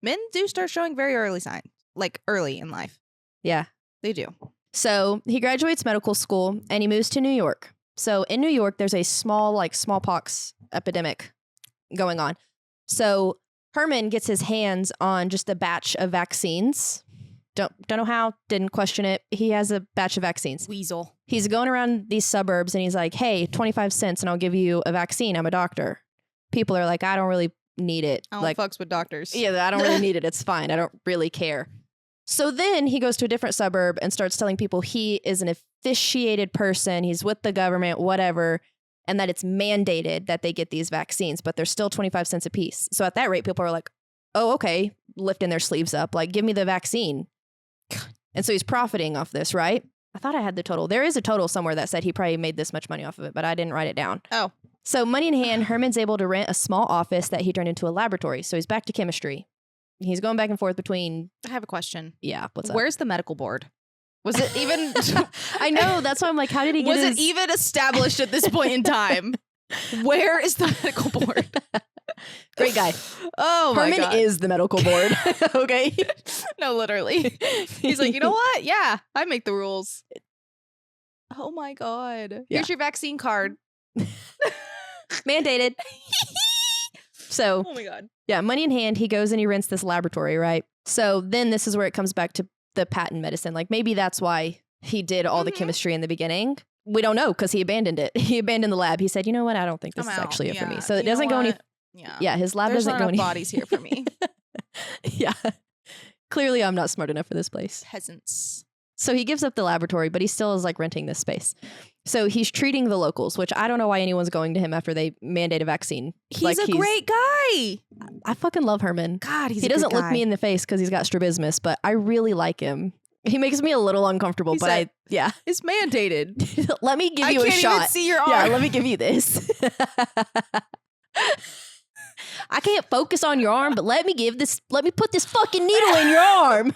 Speaker 1: Men do start showing very early signs, like early in life.
Speaker 2: Yeah.
Speaker 1: They do.
Speaker 2: So he graduates medical school and he moves to New York. So in New York, there's a small like smallpox epidemic going on. So Herman gets his hands on just a batch of vaccines. Don't know how, didn't question it. He has a batch of vaccines.
Speaker 1: Weasel.
Speaker 2: He's going around these suburbs and he's like, hey, 25 cents and I'll give you a vaccine. I'm a doctor. People are like, I don't really need it.
Speaker 1: I don't
Speaker 2: like,
Speaker 1: fucks with doctors.
Speaker 2: Yeah, I don't really need it. It's fine. I don't really care. So then he goes to a different suburb and starts telling people he is an officiated person. He's with the government, whatever, and that it's mandated that they get these vaccines, but they're still 25 cents a piece. So at that rate, people are like, oh, okay, lifting their sleeves up, like, give me the vaccine. And so he's profiting off this, right? I thought I had the total. There is a total somewhere that said he probably made this much money off of it, but I didn't write it down.
Speaker 1: Oh.
Speaker 2: So money in hand, Herman's able to rent a small office that he turned into a laboratory. So he's back to chemistry. He's going back and forth between...
Speaker 1: I have a question.
Speaker 2: Yeah, what's up?
Speaker 1: Where's the medical board? Was it even...
Speaker 2: I know, that's why I'm like, how did he get
Speaker 1: it even established at this point in time? Where is the medical board?
Speaker 2: Great guy.
Speaker 1: Oh my
Speaker 2: God. Herman is the medical board. Okay?
Speaker 1: No, literally. He's like, you know what? Yeah, I make the rules. Oh my God.
Speaker 2: Yeah.
Speaker 1: Here's your vaccine card.
Speaker 2: Mandated. So,
Speaker 1: oh my God.
Speaker 2: Yeah, money in hand, he goes and he rents this laboratory, right? So then this is where it comes back to the patent medicine. Like maybe that's why he did all the chemistry in the beginning. We don't know because he abandoned it. He abandoned the lab. He said, you know what? I don't think this is actually it for me. So it doesn't go any... Yeah, his lab
Speaker 1: There's
Speaker 2: doesn't
Speaker 1: not
Speaker 2: go any...
Speaker 1: bodies here for me.
Speaker 2: Yeah. Clearly I'm not smart enough for this place.
Speaker 1: Peasants.
Speaker 2: So he gives up the laboratory, but he still is like renting this space. So he's treating the locals, which I don't know why anyone's going to him after they mandate a vaccine.
Speaker 1: He's a great guy.
Speaker 2: I fucking love Herman.
Speaker 1: God,
Speaker 2: he doesn't look me in the face because he's got strabismus, but I really like him. He makes me a little uncomfortable, but
Speaker 1: it's mandated.
Speaker 2: Let me give you a shot.
Speaker 1: I can't even see your arm.
Speaker 2: Yeah, let me give you this. I can't focus on your arm, but let me put this fucking needle in your arm.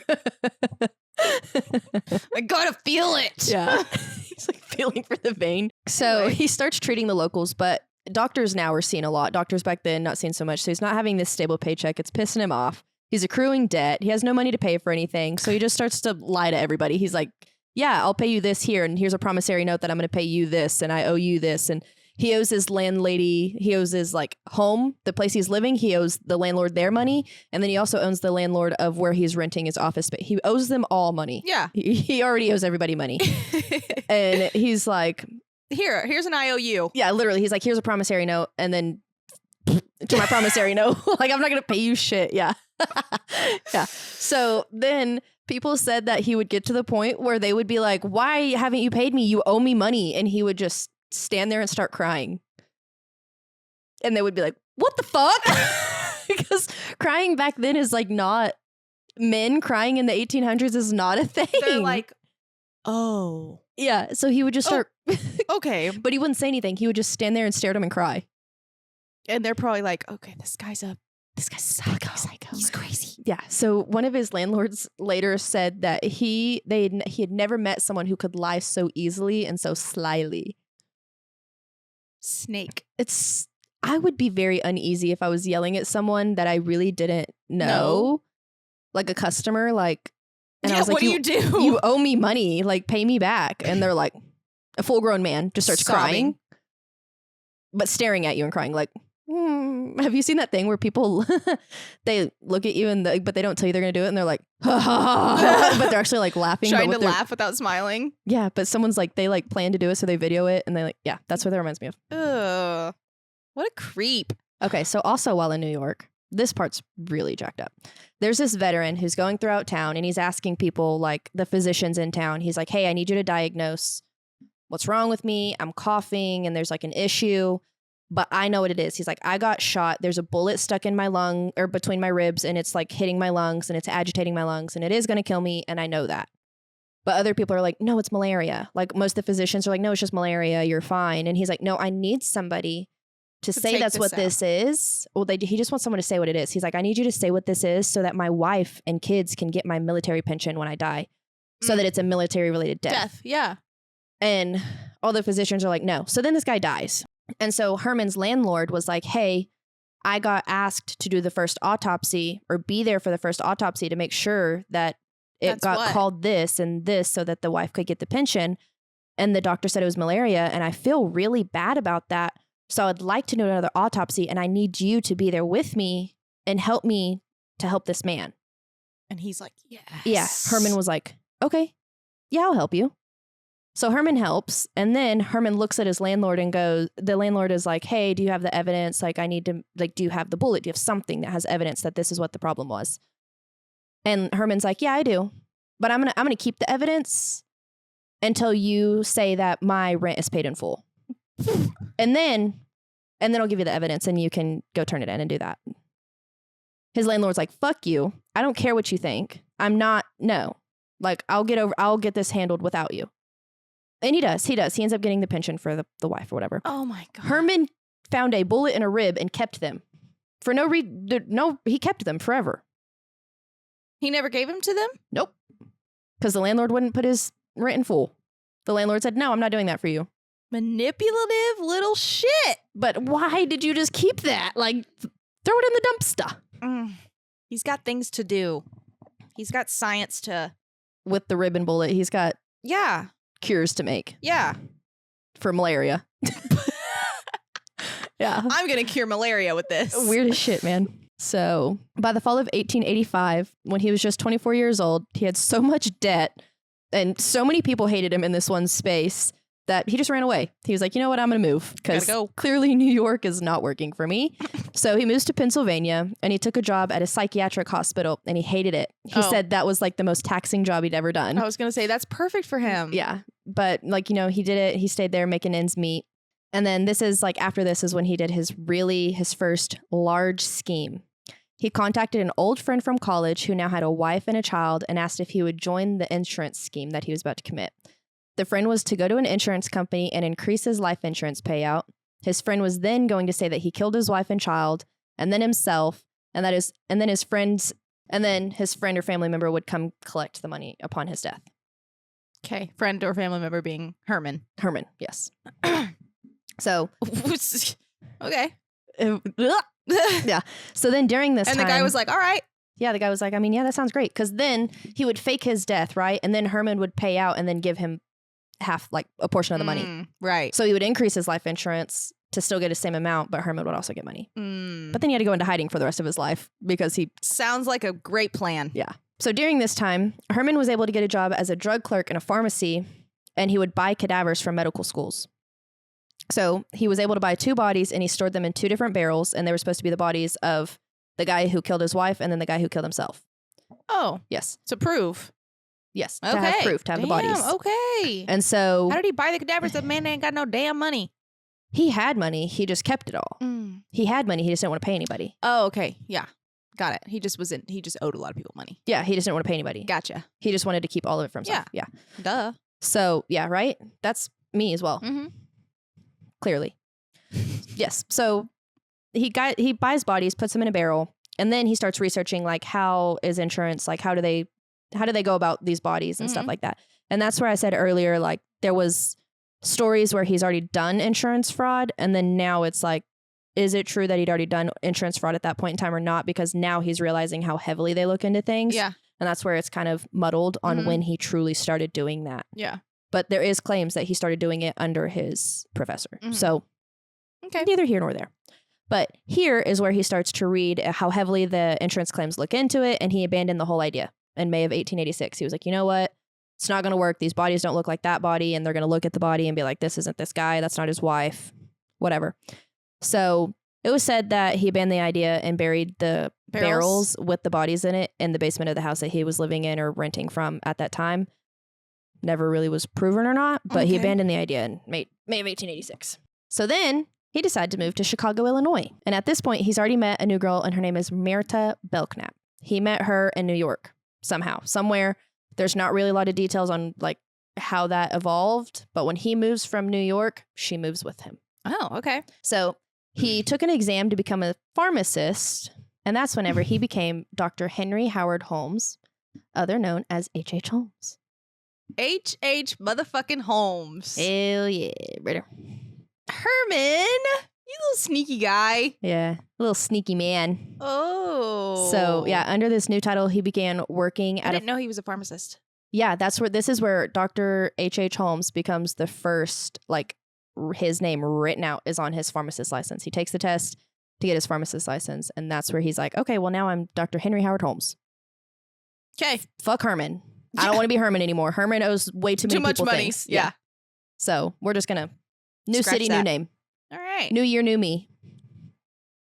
Speaker 1: I gotta feel it.
Speaker 2: Yeah. He's like feeling for the vein. So he starts treating the locals, but doctors now are seeing a lot. Doctors back then not seeing so much. So he's not having this stable paycheck. It's pissing him off. He's accruing debt. He has no money to pay for anything. So he just starts to lie to everybody. He's like, yeah, I'll pay you this here. And here's a promissory note that I'm going to pay you this. And I owe you this. And he owes his landlady, he owes his like home, the place he's living. He owes the landlord their money. And then he also owns the landlord of where he's renting his office. But he owes them all money.
Speaker 1: Yeah.
Speaker 2: He already owes everybody money. And he's like,
Speaker 1: here's an IOU.
Speaker 2: Yeah, literally. He's like, here's a promissory note. And then to my promissory note, like, I'm not going to pay you shit. Yeah. Yeah. So then People said that he would get to the point where they would be like, why haven't you paid me? You owe me money. And he would just stand there and start crying. And they would be like, what the fuck? Because crying back then is like not, men crying in the 1800s is not a thing.
Speaker 1: They're like, oh.
Speaker 2: Yeah. So he would just start.
Speaker 1: Okay.
Speaker 2: But he wouldn't say anything. He would just stand there and stare at him and cry.
Speaker 1: And they're probably like, okay, this guy's a psycho. He's crazy.
Speaker 2: Yeah. So one of his landlords later said that he had never met someone who could lie so easily and so slyly.
Speaker 1: Snake.
Speaker 2: I would be very uneasy if I was yelling at someone that I really didn't know.
Speaker 1: No.
Speaker 2: Like a customer, like, and
Speaker 1: yeah,
Speaker 2: I was like,
Speaker 1: what do you do?
Speaker 2: You owe me money, like pay me back. And they're like, a full grown man just starts crying, but staring at you and crying like, have you seen that thing where people, they look at you but they don't tell you they're going to do it. And they're like, ha, ha, ha, but they're actually like laughing.
Speaker 1: Trying to laugh without smiling.
Speaker 2: Yeah. But someone's like, they like plan to do it. So they video it and they like, yeah, that's what that reminds me of.
Speaker 1: Ugh. What a creep.
Speaker 2: Okay. So also while in New York, this part's really jacked up. There's this veteran who's going throughout town and he's asking people, like the physicians in town. He's like, hey, I need you to diagnose what's wrong with me. I'm coughing and there's like an issue, but I know what it is. He's like, I got shot. There's a bullet stuck in my lung or between my ribs and it's like hitting my lungs and it's agitating my lungs and it is going to kill me. And I know that. But other people are like, no, it's malaria. Like most of the physicians are like, no, it's just malaria. You're fine. And he's like, no, I need somebody to say that's what this is. Well, he just wants someone to say what it is. He's like, I need you to say what this is so that my wife and kids can get my military pension when I die. So that it's a military related death.
Speaker 1: Yeah.
Speaker 2: And all the physicians are like, no. So then this guy dies. And so Herman's landlord was like, hey, I got asked to do the first autopsy or be there for the first autopsy to make sure that it got called this and this so that the wife could get the pension. And the doctor said it was malaria. And I feel really bad about that. So I'd like to do another autopsy and I need you to be there with me and help me to help this man.
Speaker 1: And he's like, yes.
Speaker 2: Yeah. Herman was like, okay, yeah, I'll help you. So Herman helps. And then Herman looks at his landlord and goes, the landlord is like, hey, do you have the evidence? Like, I need to, like, do you have the bullet? Do you have something that has evidence that this is what the problem was? And Herman's like, yeah, I do. But I'm going to keep the evidence until you say that my rent is paid in full. And then I'll give you the evidence and you can go turn it in and do that. His landlord's like, fuck you. I don't care what you think. No. Like, I'll get this handled without you. And he does. He ends up getting the pension for the wife or whatever.
Speaker 1: Oh my God.
Speaker 2: Herman found a bullet in a rib and kept them. For no reason. No, he kept them forever.
Speaker 1: He never gave them to them?
Speaker 2: Nope. Because the landlord wouldn't put his rent in full. The landlord said, no, I'm not doing that for you.
Speaker 1: Manipulative little shit.
Speaker 2: But why did you just keep that? Like, throw it in the dumpster.
Speaker 1: He's got things to do. He's got science to...
Speaker 2: With the rib and bullet, he's got...
Speaker 1: Yeah.
Speaker 2: Cures to make.
Speaker 1: Yeah.
Speaker 2: For malaria. Yeah.
Speaker 1: I'm going to cure malaria with this.
Speaker 2: Weird as shit, man. So by the fall of 1885, when he was just 24 years old, he had so much debt and so many people hated him in this one space that he just ran away. He was like, you know what? I'm going to move because clearly New York is not working for me. So he moves to Pennsylvania and he took a job at a psychiatric hospital and he hated it. He said that was like the most taxing job he'd ever done.
Speaker 1: I was going to say that's perfect for him.
Speaker 2: Yeah. But like, you know, he did it. He stayed there making ends meet. And then this is like, after this is when he did his first large scheme. He contacted an old friend from college who now had a wife and a child and asked if he would join the insurance scheme that he was about to commit. The friend was to go to an insurance company and increase his life insurance payout. His friend was then going to say that he killed his wife and child and then himself and then his friend or family member would come collect the money upon his death.
Speaker 1: Okay. Friend or family member being Herman.
Speaker 2: Herman, yes. So.
Speaker 1: Okay.
Speaker 2: Yeah. So then during this time.
Speaker 1: And the guy was like, all right.
Speaker 2: Yeah, the guy was like, I mean, yeah, that sounds great. Because then he would fake his death, right? And then Herman would pay out and then give him half, like a portion of the money.
Speaker 1: Right.
Speaker 2: So he would increase his life insurance to still get the same amount, but Herman would also get money. But then he had to go into hiding for the rest of his life because he...
Speaker 1: Sounds like a great plan.
Speaker 2: Yeah. So during this time, Herman was able to get a job as a drug clerk in a pharmacy, and he would buy cadavers from medical schools. So he was able to buy 2 bodies, and he stored them in 2 different barrels, and they were supposed to be the bodies of the guy who killed his wife and then the guy who killed himself.
Speaker 1: Oh.
Speaker 2: Yes.
Speaker 1: To prove.
Speaker 2: Yes.
Speaker 1: Okay.
Speaker 2: To have proof, to have the bodies.
Speaker 1: Okay.
Speaker 2: And so
Speaker 1: how did he buy the cadavers? The man ain't got no damn money.
Speaker 2: he had money. He just kept it all. He had money. He just didn't want to pay anybody.
Speaker 1: Oh, okay. Yeah. Got it. He just owed a lot of people money.
Speaker 2: Yeah. He just didn't want to pay anybody.
Speaker 1: Gotcha.
Speaker 2: He just wanted to keep all of it for himself. Yeah.
Speaker 1: Duh.
Speaker 2: So, yeah, right? That's me as well.
Speaker 1: Mm-hmm.
Speaker 2: Clearly. Yes. So he buys bodies, puts them in a barrel, and then he starts researching like how is insurance, like how do they go about these bodies and stuff like that. And that's where I said earlier, like there was stories where he's already done insurance fraud, and then now it's like, is it true that he'd already done insurance fraud at that point in time or not? Because now he's realizing how heavily they look into things.
Speaker 1: Yeah.
Speaker 2: And that's where it's kind of muddled on when he truly started doing that.
Speaker 1: Yeah.
Speaker 2: But there is claims that he started doing it under his professor. So
Speaker 1: okay.
Speaker 2: Neither here nor there. But here is where he starts to read how heavily the insurance claims look into it, and he abandoned the whole idea in May of 1886. He was like, you know what? It's not going to work. These bodies don't look like that body, and they're going to look at the body and be like, this isn't this guy. That's not his wife. Whatever. So it was said that he abandoned the idea and buried the barrels with the bodies in it in the basement of the house that he was living in or renting from at that time. Never really was proven or not, but he abandoned the idea in May of 1886. So then he decided to move to Chicago, Illinois. And at this point, he's already met a new girl, and her name is Myrta Belknap. He met her in New York somehow, somewhere. There's not really a lot of details on like how that evolved, but when he moves from New York, she moves with him.
Speaker 1: Oh, okay.
Speaker 2: So he took an exam to become a pharmacist, and that's whenever he became Dr. Henry Howard Holmes, other known as H.H. Holmes.
Speaker 1: H.H. motherfucking Holmes.
Speaker 2: Hell yeah, brother.
Speaker 1: Herman, you little sneaky guy.
Speaker 2: Yeah, a little sneaky man.
Speaker 1: Oh.
Speaker 2: So, yeah, under this new title, he began working at
Speaker 1: I didn't know he was a pharmacist.
Speaker 2: Yeah, this is where Dr. H.H. Holmes becomes the first, like, his name written out is on his pharmacist license. He takes the test to get his pharmacist license, and that's where he's like, okay, well, now I'm Dr. Henry Howard Holmes.
Speaker 1: Okay.
Speaker 2: Fuck Herman. I don't want to be Herman anymore. Herman owes way too many
Speaker 1: much
Speaker 2: people
Speaker 1: money.
Speaker 2: things.
Speaker 1: Yeah.
Speaker 2: So we're just going to, new
Speaker 1: Scratch
Speaker 2: city,
Speaker 1: that.
Speaker 2: new name.
Speaker 1: All right.
Speaker 2: New year, new me.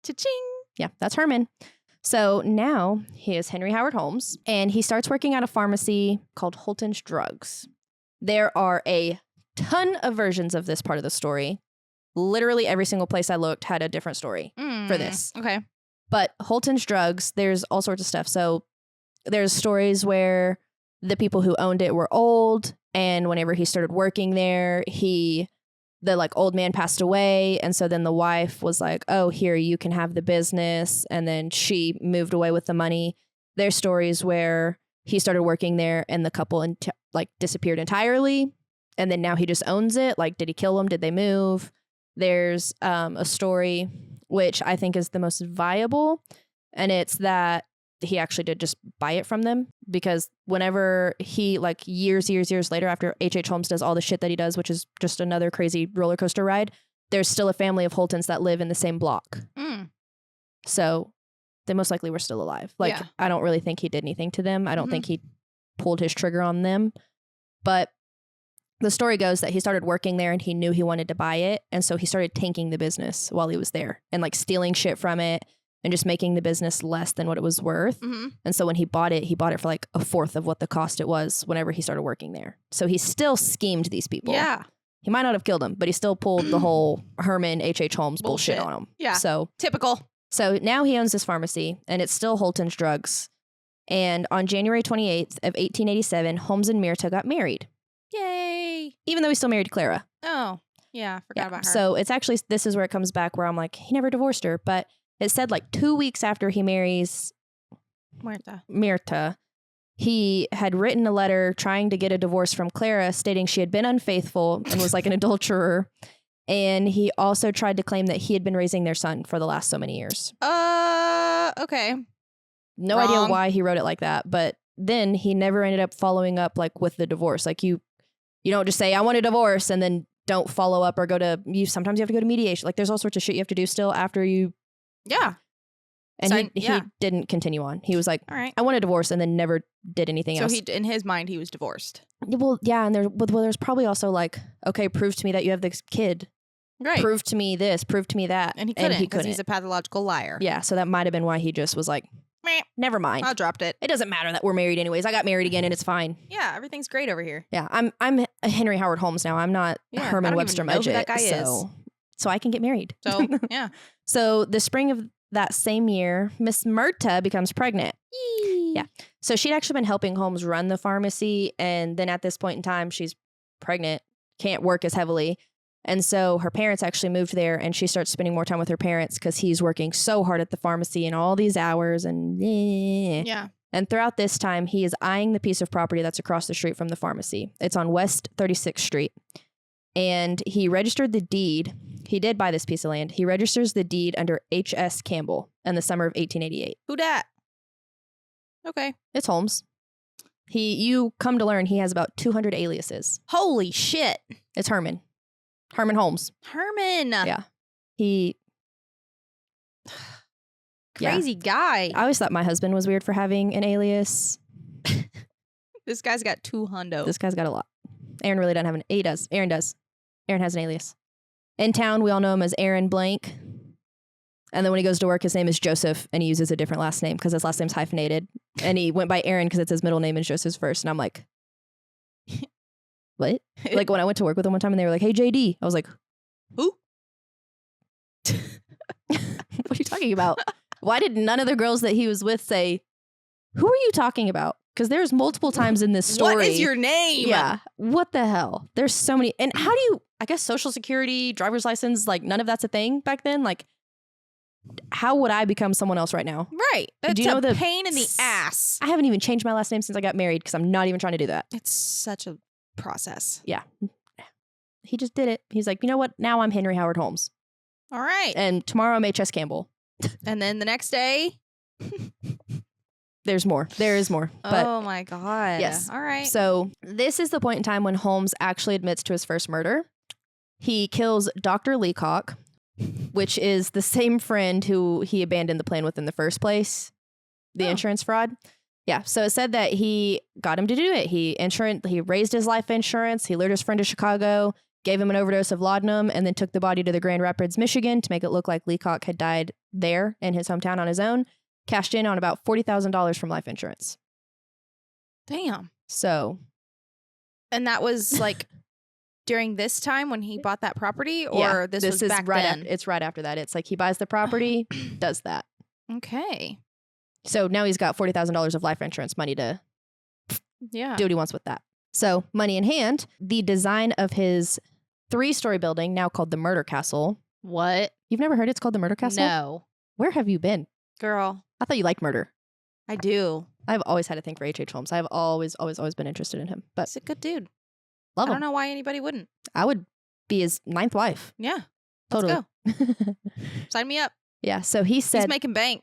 Speaker 1: Cha-ching.
Speaker 2: Yeah, that's Herman. So now he is Henry Howard Holmes, and he starts working at a pharmacy called Holton's Drugs. There are a ton of versions of this part of the story. Literally every single place I looked had a different story for this.
Speaker 1: Okay.
Speaker 2: But Holton's Drugs, there's all sorts of stuff. So there's stories where the people who owned it were old, and whenever he started working there, the old man passed away, and so then the wife was like, oh, here, you can have the business, and then she moved away with the money. There's stories where he started working there and the couple disappeared entirely, and then now he just owns it. Like, did he kill them? Did they move? There's a story which I think is the most viable, and it's that he actually did just buy it from them, because whenever he, like, years later, after H.H. Holmes does all the shit that he does, which is just another crazy roller coaster ride, there's still a family of Holtons that live in the same block. So they most likely were still alive. Like, yeah. I don't really think he did anything to them. I don't think he pulled his trigger on them. But the story goes that he started working there and he knew he wanted to buy it. And so he started tanking the business while he was there and, like, stealing shit from it and just making the business less than what it was worth. And so when he bought it for like a fourth of what the cost it was whenever he started working there. So he still schemed these people.
Speaker 1: Yeah.
Speaker 2: He might not have killed them, but he still pulled the whole Herman H.H. Holmes bullshit on him.
Speaker 1: Yeah.
Speaker 2: So
Speaker 1: typical.
Speaker 2: So now he owns this pharmacy, and it's still Holton's Drugs. And on January 28th of 1887, Holmes and Myrta got married.
Speaker 1: Yay.
Speaker 2: Even though he's still married to Clara.
Speaker 1: Oh, yeah. I forgot about her.
Speaker 2: So it's actually, this is where it comes back where I'm like, he never divorced her. But it said like 2 weeks after he marries Myrta, he had written a letter trying to get a divorce from Clara, stating she had been unfaithful and was like an adulterer. And he also tried to claim that he had been raising their son for the last so many years.
Speaker 1: Okay.
Speaker 2: No idea why he wrote it like that, but then he never ended up following up like with the divorce. Like you don't just say, I want a divorce, and then don't follow up or sometimes you have to go to mediation. Like there's all sorts of shit you have to do still after you.
Speaker 1: Yeah.
Speaker 2: And he didn't continue on. He was like,
Speaker 1: all right,
Speaker 2: I want a divorce, and then never did anything else.
Speaker 1: So in his mind, he was divorced.
Speaker 2: Well, yeah. And there's probably also like, okay, prove to me that you have this kid.
Speaker 1: Right.
Speaker 2: Prove to me this, prove to me that.
Speaker 1: And he couldn't because he's a pathological liar.
Speaker 2: Yeah. So that might've been why he just was like,
Speaker 1: Meh.
Speaker 2: Never mind.
Speaker 1: I dropped it.
Speaker 2: It doesn't matter that we're married anyways. I got married again and it's fine.
Speaker 1: Yeah, everything's great over here.
Speaker 2: Yeah, I'm a Henry Howard Holmes now. I'm not Herman Webster
Speaker 1: know who
Speaker 2: Mudgett.
Speaker 1: that guy is.
Speaker 2: So I can get married.
Speaker 1: So, yeah.
Speaker 2: So the spring of that same year, Miss Myrta becomes pregnant.
Speaker 1: Yee.
Speaker 2: Yeah. So she'd actually been helping Holmes run the pharmacy. And then at this point in time, she's pregnant, can't work as heavily. And so her parents actually moved there and she starts spending more time with her parents because he's working so hard at the pharmacy and all these hours and
Speaker 1: Yeah.
Speaker 2: And throughout this time, he is eyeing the piece of property that's across the street from the pharmacy. It's on West 36th Street. And he registered the deed. He did buy this piece of land. He registers the deed under H.S. Campbell in the summer of 1888.
Speaker 1: Who dat? Okay.
Speaker 2: It's Holmes. You come to learn he has about 200 aliases.
Speaker 1: Holy shit.
Speaker 2: It's Herman. Herman Holmes.
Speaker 1: Herman.
Speaker 2: Yeah. He...
Speaker 1: Crazy guy.
Speaker 2: I always thought my husband was weird for having an alias.
Speaker 1: This guy's got 200.
Speaker 2: This guy's got a lot. Aaron really doesn't have an... He does. Aaron does. Aaron has an alias. In town, we all know him as Aaron Blank. And then when he goes to work, his name is Joseph, and he uses a different last name because his last name's hyphenated. And he went by Aaron because it's his middle name and Joseph's first. And I'm like, what? Like when I went to work with him one time and they were like, hey, JD. I was like,
Speaker 1: who?
Speaker 2: What are you talking about? Why did none of the girls that he was with say, who are you talking about? Because there's multiple times in this story.
Speaker 1: What is your name?
Speaker 2: Yeah. What the hell? There's so many. And how do you, I guess social security, driver's license, like none of that's a thing back then. Like, how would I become someone else right now?
Speaker 1: Right. That's
Speaker 2: Do you know
Speaker 1: a
Speaker 2: the
Speaker 1: pain in the ass.
Speaker 2: I haven't even changed my last name since I got married because I'm not even trying to do that.
Speaker 1: It's such a process.
Speaker 2: Yeah. He just did it. He's like, you know what? Now I'm Henry Howard Holmes.
Speaker 1: All right.
Speaker 2: And tomorrow I'm H.S. Campbell.
Speaker 1: And then the next day.
Speaker 2: There's more. There is more. But
Speaker 1: oh my God.
Speaker 2: yes.
Speaker 1: All right.
Speaker 2: So this is the point in time when Holmes actually admits to his first murder. He kills Dr. Leacock, which is the same friend who he abandoned the plane with in the first place. The insurance fraud. Yeah. So it said that he got him to do it. He raised his life insurance. He lured his friend to Chicago, gave him an overdose of laudanum, and then took the body to the Grand Rapids, Michigan to make it look like Leacock had died there in his hometown on his own. Cashed in on about $40,000 from life insurance.
Speaker 1: Damn.
Speaker 2: So.
Speaker 1: And that was like during this time when he bought that property, or
Speaker 2: yeah,
Speaker 1: this was
Speaker 2: is
Speaker 1: back
Speaker 2: right
Speaker 1: then?
Speaker 2: It's right after that. It's like he buys the property, does that.
Speaker 1: Okay.
Speaker 2: So now he's got $40,000 of life insurance money to
Speaker 1: Yeah.
Speaker 2: do what he wants with that. So money in hand, the design of his 3-story building, now called the Murder Castle.
Speaker 1: What?
Speaker 2: You've never heard it's called the Murder Castle?
Speaker 1: No.
Speaker 2: Where have you been?
Speaker 1: Girl.
Speaker 2: I thought you liked murder.
Speaker 1: I do.
Speaker 2: I've always had a thing for H.H. Holmes. I've always been interested in him. But
Speaker 1: He's a good dude.
Speaker 2: love
Speaker 1: I
Speaker 2: him.
Speaker 1: don't know why anybody wouldn't.
Speaker 2: I would be his 9th wife.
Speaker 1: Yeah.
Speaker 2: Totally.
Speaker 1: Let's go. Sign me up.
Speaker 2: Yeah. So he said,
Speaker 1: He's making bank.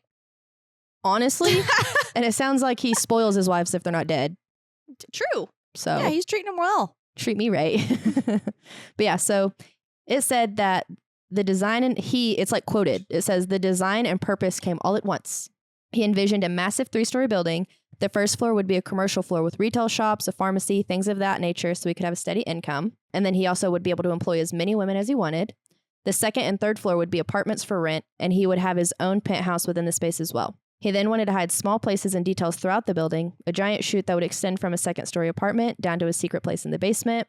Speaker 2: honestly, and it sounds like he spoils his wives if they're not dead.
Speaker 1: True.
Speaker 2: So
Speaker 1: Yeah, he's treating them well.
Speaker 2: treat me right. But yeah, so it said that the design and it's like quoted. It says the design and purpose came all at once. He envisioned a massive 3-story building. The first floor would be a commercial floor with retail shops, a pharmacy, things of that nature, so he could have a steady income. And then he also would be able to employ as many women as he wanted. The second and third floor would be apartments for rent, and he would have his own penthouse within the space as well. He then wanted to hide small places and details throughout the building, a giant chute that would extend from a 2nd-story apartment down to a secret place in the basement,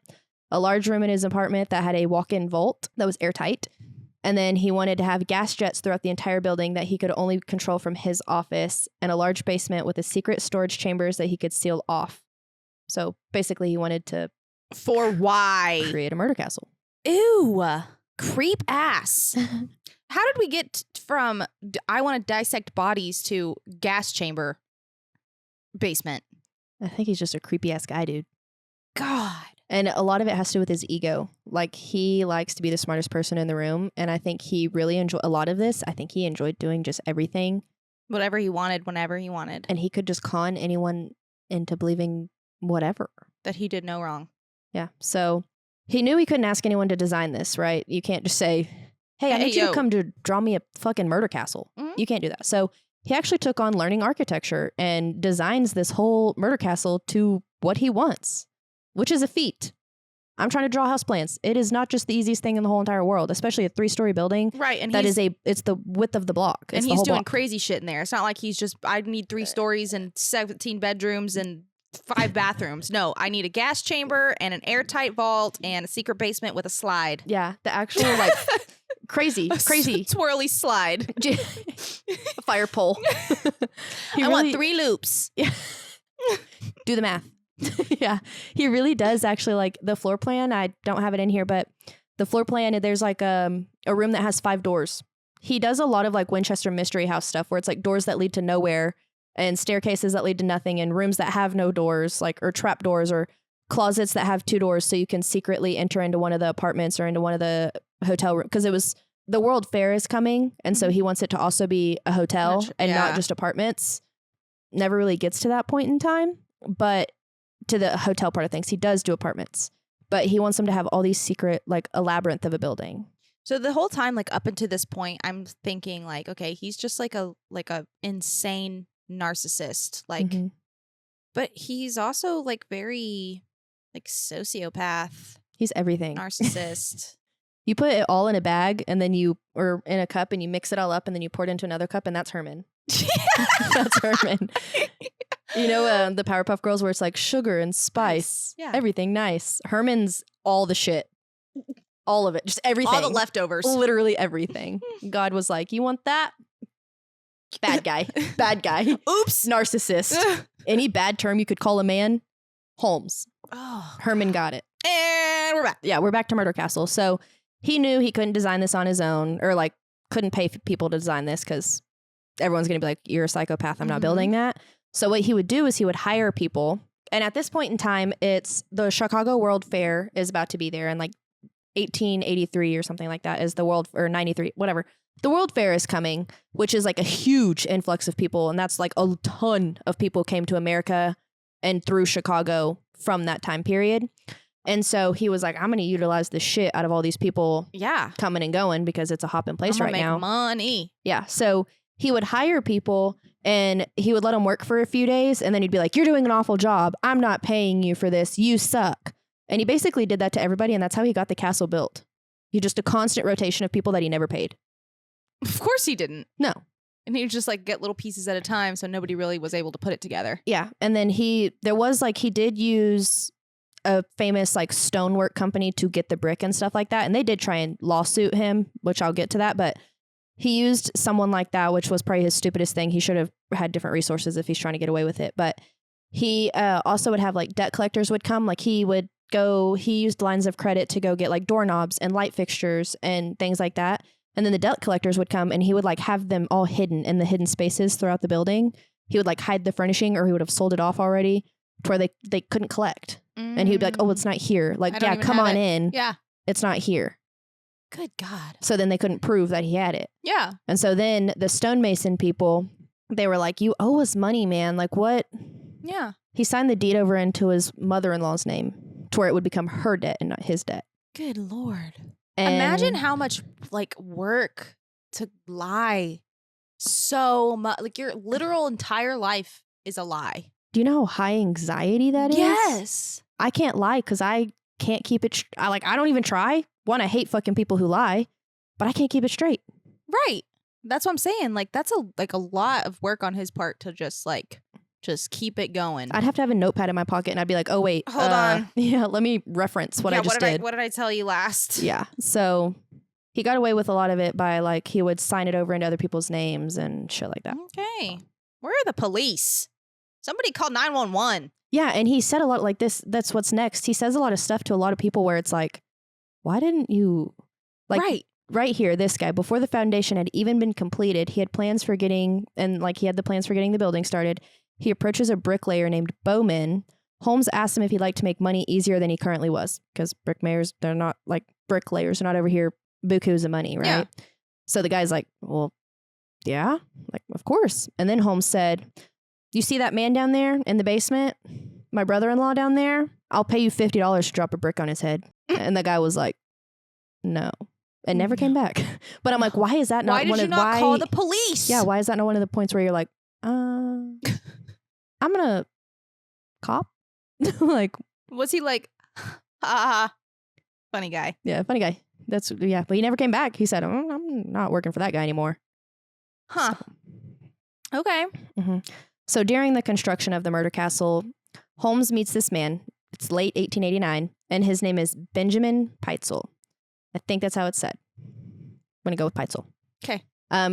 Speaker 2: a large room in his apartment that had a walk-in vault that was airtight, and then he wanted to have gas jets throughout the entire building that he could only control from his office, and a large basement with a secret storage chambers that he could seal off. So basically he wanted to
Speaker 1: For why?
Speaker 2: create a murder castle.
Speaker 1: Ew. Creep ass. How did we get from I want to dissect bodies to gas chamber basement?
Speaker 2: I think he's just a creepy-ass guy, dude.
Speaker 1: God.
Speaker 2: And a lot of it has to do with his ego. Like, he likes to be the smartest person in the room. And I think he really enjoyed a lot of this. I think he enjoyed doing just everything.
Speaker 1: Whatever he wanted, whenever he wanted.
Speaker 2: And he could just con anyone into believing whatever.
Speaker 1: That he did no wrong.
Speaker 2: Yeah. So he knew he couldn't ask anyone to design this, right? You can't just say, hey, I need you to come to draw me a fucking murder castle.
Speaker 1: Mhm.
Speaker 2: You can't do that. So he actually took on learning architecture and designs this whole murder castle to what he wants, which is a feat. I'm trying to draw house plans. It is not just the easiest thing in the whole entire world, especially a 3-story building.
Speaker 1: Right. And
Speaker 2: it's the width of the block.
Speaker 1: And
Speaker 2: it's
Speaker 1: he's
Speaker 2: the whole
Speaker 1: doing
Speaker 2: block.
Speaker 1: crazy shit in there. It's not like he's just, I need 3 stories and 17 bedrooms and 5 bathrooms. No, I need a gas chamber and an airtight vault and a secret basement with a slide.
Speaker 2: Yeah. The actual like crazy.
Speaker 1: Swirly slide.
Speaker 2: A fire pole.
Speaker 1: I want 3 loops.
Speaker 2: Yeah. Do the math. Yeah, he really does actually like the floor plan. I don't have it in here, but the floor plan, there's like a room that has 5 doors. He does a lot of like Winchester Mystery House stuff where it's like doors that lead to nowhere and staircases that lead to nothing and rooms that have no doors, like, or trap doors or closets that have 2 doors so you can secretly enter into one of the apartments or into one of the hotel rooms. Because it was the World Fair is coming, and so he wants it to also be a hotel and not just apartments. Never really gets to that point in time, but to the hotel part of things, he does do apartments, but he wants them to have all these secret, like a labyrinth of a building.
Speaker 1: So the whole time, like up until this point, I'm thinking like, okay, he's just like a insane narcissist, like, but he's also like very like sociopath.
Speaker 2: He's everything.
Speaker 1: Narcissist.
Speaker 2: You put it all in a bag and then or in a cup and you mix it all up and then you pour it into another cup and that's Herman. That's Herman. You know, the Powerpuff Girls where it's like sugar and spice, everything nice. Herman's all the shit. All of it. Just everything.
Speaker 1: All the leftovers.
Speaker 2: Literally everything. God was like, you want that? Bad guy. Bad guy.
Speaker 1: Oops.
Speaker 2: Narcissist. Any bad term you could call a man, Holmes.
Speaker 1: Oh,
Speaker 2: Herman got it.
Speaker 1: And we're back.
Speaker 2: Yeah, we're back to Murder Castle. So he knew he couldn't design this on his own, or like couldn't pay people to design this because everyone's going to be like, you're a psychopath. I'm not building that. So what he would do is he would hire people. And at this point in time, it's the Chicago World Fair is about to be there. And like 1883 or something like that is the World, or 93, whatever. The World Fair is coming, which is like a huge influx of people. And that's like a ton of people came to America and through Chicago from that time period. And so he was like, I'm going to utilize the shit out of all these people coming and going because it's a hopping place right now.
Speaker 1: Make money.
Speaker 2: Yeah. So he would hire people and he would let them work for a few days. And then he'd be like, you're doing an awful job. I'm not paying you for this. You suck. And he basically did that to everybody. And that's how he got the castle built. He just a constant rotation of people that he never paid.
Speaker 1: Of course he didn't.
Speaker 2: No.
Speaker 1: And he would just like get little pieces at a time. So nobody really was able to put it together.
Speaker 2: Yeah. And then he did use a famous like stonework company to get the brick and stuff like that. And they did try and lawsuit him, which I'll get to that. But he used someone like that, which was probably his stupidest thing. He should have had different resources if he's trying to get away with it. But he also would have like debt collectors would come. Like he used lines of credit to go get like doorknobs and light fixtures and things like that. And then the debt collectors would come and he would like have them all hidden in the hidden spaces throughout the building. He would like hide the furnishing or he would have sold it off already to where they couldn't collect. And he'd be like, oh, it's not here. Like, yeah, come on in.
Speaker 1: Yeah.
Speaker 2: It's not here.
Speaker 1: Good God.
Speaker 2: So then they couldn't prove that he had it.
Speaker 1: Yeah.
Speaker 2: And so then the stonemason people, they were like, you owe us money, man. Like what?
Speaker 1: Yeah.
Speaker 2: He signed the deed over into his mother-in-law's name to where it would become her debt and not his debt.
Speaker 1: Good Lord.
Speaker 2: And
Speaker 1: imagine how much like work to lie so much. Like your literal entire life is a lie.
Speaker 2: Do you know how high anxiety that is?
Speaker 1: Yes.
Speaker 2: I can't lie because I can't keep it. I don't even try. One, I hate fucking people who lie, but I can't keep it straight.
Speaker 1: Right. That's what I'm saying. Like that's a lot of work on his part to just keep it going.
Speaker 2: I'd have to have a notepad in my pocket and I'd be like, oh wait,
Speaker 1: hold on.
Speaker 2: Yeah, let me reference what I just did.
Speaker 1: What did I tell you last?
Speaker 2: Yeah. So he got away with a lot of it by like, he would sign it over into other people's names and shit like that.
Speaker 1: Okay. Where are the police? Somebody call 911.
Speaker 2: Yeah. And he said a lot like this. That's what's next. He says a lot of stuff to a lot of people where it's like, why didn't you right here, this guy, before the foundation had even been completed, he had plans for getting the building started. He approaches a bricklayer named Bowman. Holmes asks him if he'd like to make money easier than he currently was, because bricklayers, they're not like bricklayers, they're not over here bukus of money, right? Yeah. So the guy's like, well, yeah, like, of course. And then Holmes said, you see that man down there in the basement? My brother-in-law down there? I'll pay you $50 to drop a brick on his head. And the guy was like, no. And never came back. But I'm like, why is that not
Speaker 1: why did you not call the police?
Speaker 2: Yeah, why is that not one of the points where you're like, I'm gonna cop? Like,
Speaker 1: was he like, Funny guy.
Speaker 2: Yeah, funny guy. But he never came back. He said, I'm not working for that guy anymore.
Speaker 1: Huh. So. Okay.
Speaker 2: Mm-hmm. So during the construction of the murder castle, Holmes meets this man. It's late 1889, and his name is Benjamin Peitzel. I think that's how it's said. I'm going to go with Peitzel.
Speaker 1: Okay.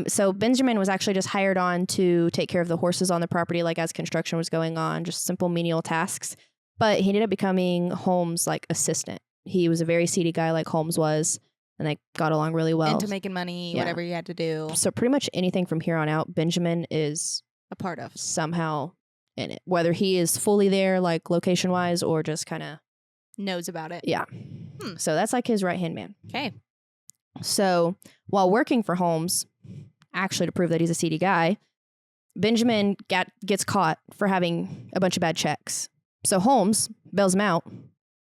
Speaker 2: So Benjamin was actually just hired on to take care of the horses on the property, like as construction was going on, just simple menial tasks. But he ended up becoming Holmes' like assistant. He was a very seedy guy like Holmes was, and they got along really well.
Speaker 1: Into making money, whatever you had to do.
Speaker 2: So pretty much anything from here on out, Benjamin is
Speaker 1: a part of
Speaker 2: somehow in it, whether he is fully there, like location wise, or just kind of
Speaker 1: knows about it.
Speaker 2: Yeah. So that's like his right hand man.
Speaker 1: Okay.
Speaker 2: So while working for Holmes, actually to prove that he's a seedy guy, Benjamin gets caught for having a bunch of bad checks. So Holmes bails him out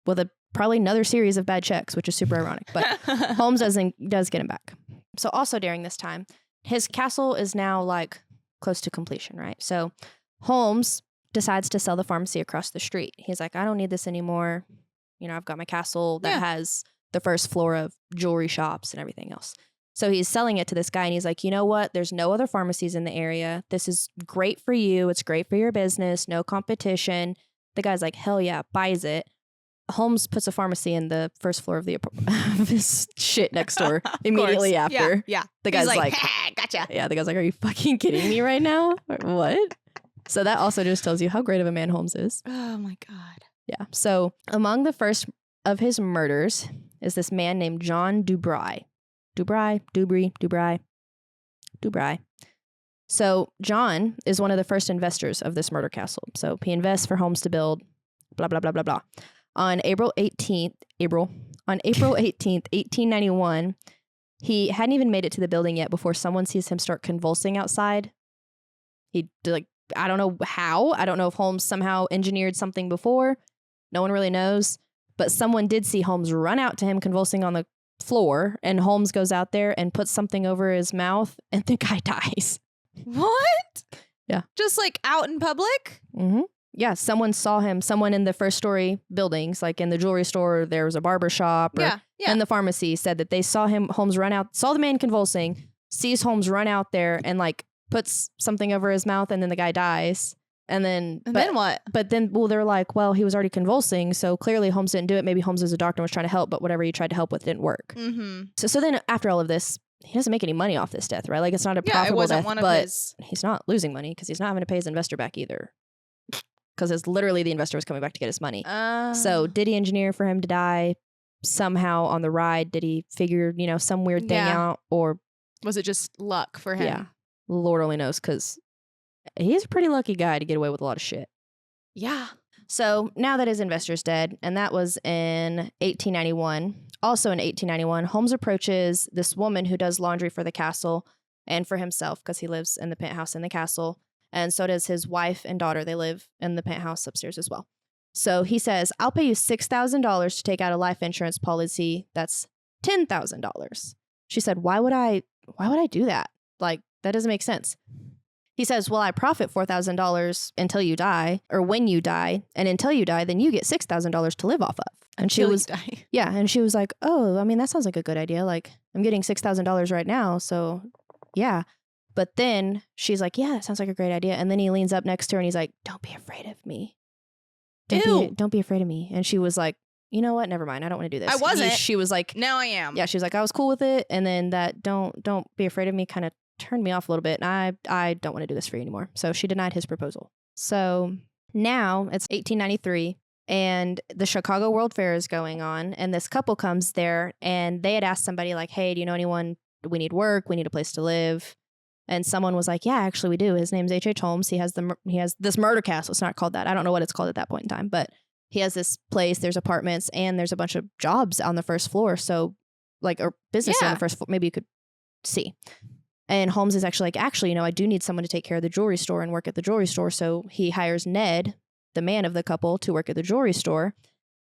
Speaker 2: with probably another series of bad checks, which is super ironic. But Holmes does get him back. So also during this time, his castle is now like close to completion, right? So Holmes decides to sell the pharmacy across the street. He's like, I don't need this anymore. You know, I've got my castle that has the first floor of jewelry shops and everything else. So he's selling it to this guy and he's like, you know what? There's no other pharmacies in the area. This is great for you. It's great for your business. No competition. The guy's like, hell yeah, buys it. Holmes puts a pharmacy in the first floor of his shit next door immediately after.
Speaker 1: Yeah.
Speaker 2: The guy's like,
Speaker 1: hey, gotcha.
Speaker 2: Yeah, the guy's like, are you fucking kidding me right now? What? So that also just tells you how great of a man Holmes is.
Speaker 1: Oh my God.
Speaker 2: Yeah. So among the first of his murders is this man named John Dubray. Dubray. So John is one of the first investors of this murder castle. So he invests for Holmes to build, blah, blah, blah, blah, blah. On April 18th, 1891, he hadn't even made it to the building yet before someone sees him start convulsing outside. I don't know how. I don't know if Holmes somehow engineered something before. No one really knows. But someone did see Holmes run out to him convulsing on the floor, and Holmes goes out there and puts something over his mouth, and the guy dies.
Speaker 1: What?
Speaker 2: Yeah.
Speaker 1: Just like out in public?
Speaker 2: Mm-hmm. Yeah, someone saw him. Someone in the first story buildings, like in the jewelry store, there was a barber shop, and the pharmacy said that they saw Holmes run out, saw the man convulsing, sees Holmes run out there and like puts something over his mouth, and then the guy dies. And then
Speaker 1: what?
Speaker 2: But then, well, they're like, well, he was already convulsing, so clearly Holmes didn't do it. Maybe Holmes was a doctor and was trying to help, but whatever he tried to help with didn't work.
Speaker 1: Mm-hmm.
Speaker 2: So then after all of this, he doesn't make any money off this death, right? Like it's not a profitable death, but he's not losing money because he's not having to pay his investor back either. Because it's literally the investor was coming back to get his money. So did he engineer for him to die somehow on the ride? Did he figure, some weird thing out? Or
Speaker 1: was it just luck for him?
Speaker 2: Yeah. Lord only knows, because he's a pretty lucky guy to get away with a lot of shit.
Speaker 1: Yeah.
Speaker 2: So now that his investor's dead, and that was in 1891. Also in 1891, Holmes approaches this woman who does laundry for the castle and for himself, because he lives in the penthouse in the castle. And so does his wife and daughter. They live in the penthouse upstairs as well. So he says, I'll pay you $6,000 to take out a life insurance policy. That's $10,000. She said, why would I do that? Like, that doesn't make sense. He says, well, I profit $4,000 until you die, or when you die. And until you die, then you get $6,000 to live off of. And she was, yeah. And she was like, oh, I mean, that sounds like a good idea. Like, I'm getting $6,000 right now. So yeah. But then she's like, yeah, that sounds like a great idea. And then he leans up next to her and he's like, don't be afraid of me. Don't be afraid of me. And she was like, you know what? Never mind. I don't want to do this.
Speaker 1: I wasn't.
Speaker 2: She was like,
Speaker 1: now I am.
Speaker 2: Yeah. She was like, I was cool with it. And then that don't be afraid of me kind of turned me off a little bit. And I don't want to do this for you anymore. So she denied his proposal. So now it's 1893 and the Chicago World Fair is going on. And this couple comes there and they had asked somebody like, hey, do you know anyone? We need work. We need a place to live. And someone was like, yeah, actually we do. His name's H.H. Holmes. He has this murder castle. It's not called that. I don't know what it's called at that point in time, but he has this place. There's apartments and there's a bunch of jobs on the first floor. So like, or business on the first floor, maybe you could see. And Holmes is actually like, I do need someone to take care of the jewelry store and work at the jewelry store. So he hires Ned, the man of the couple, to work at the jewelry store.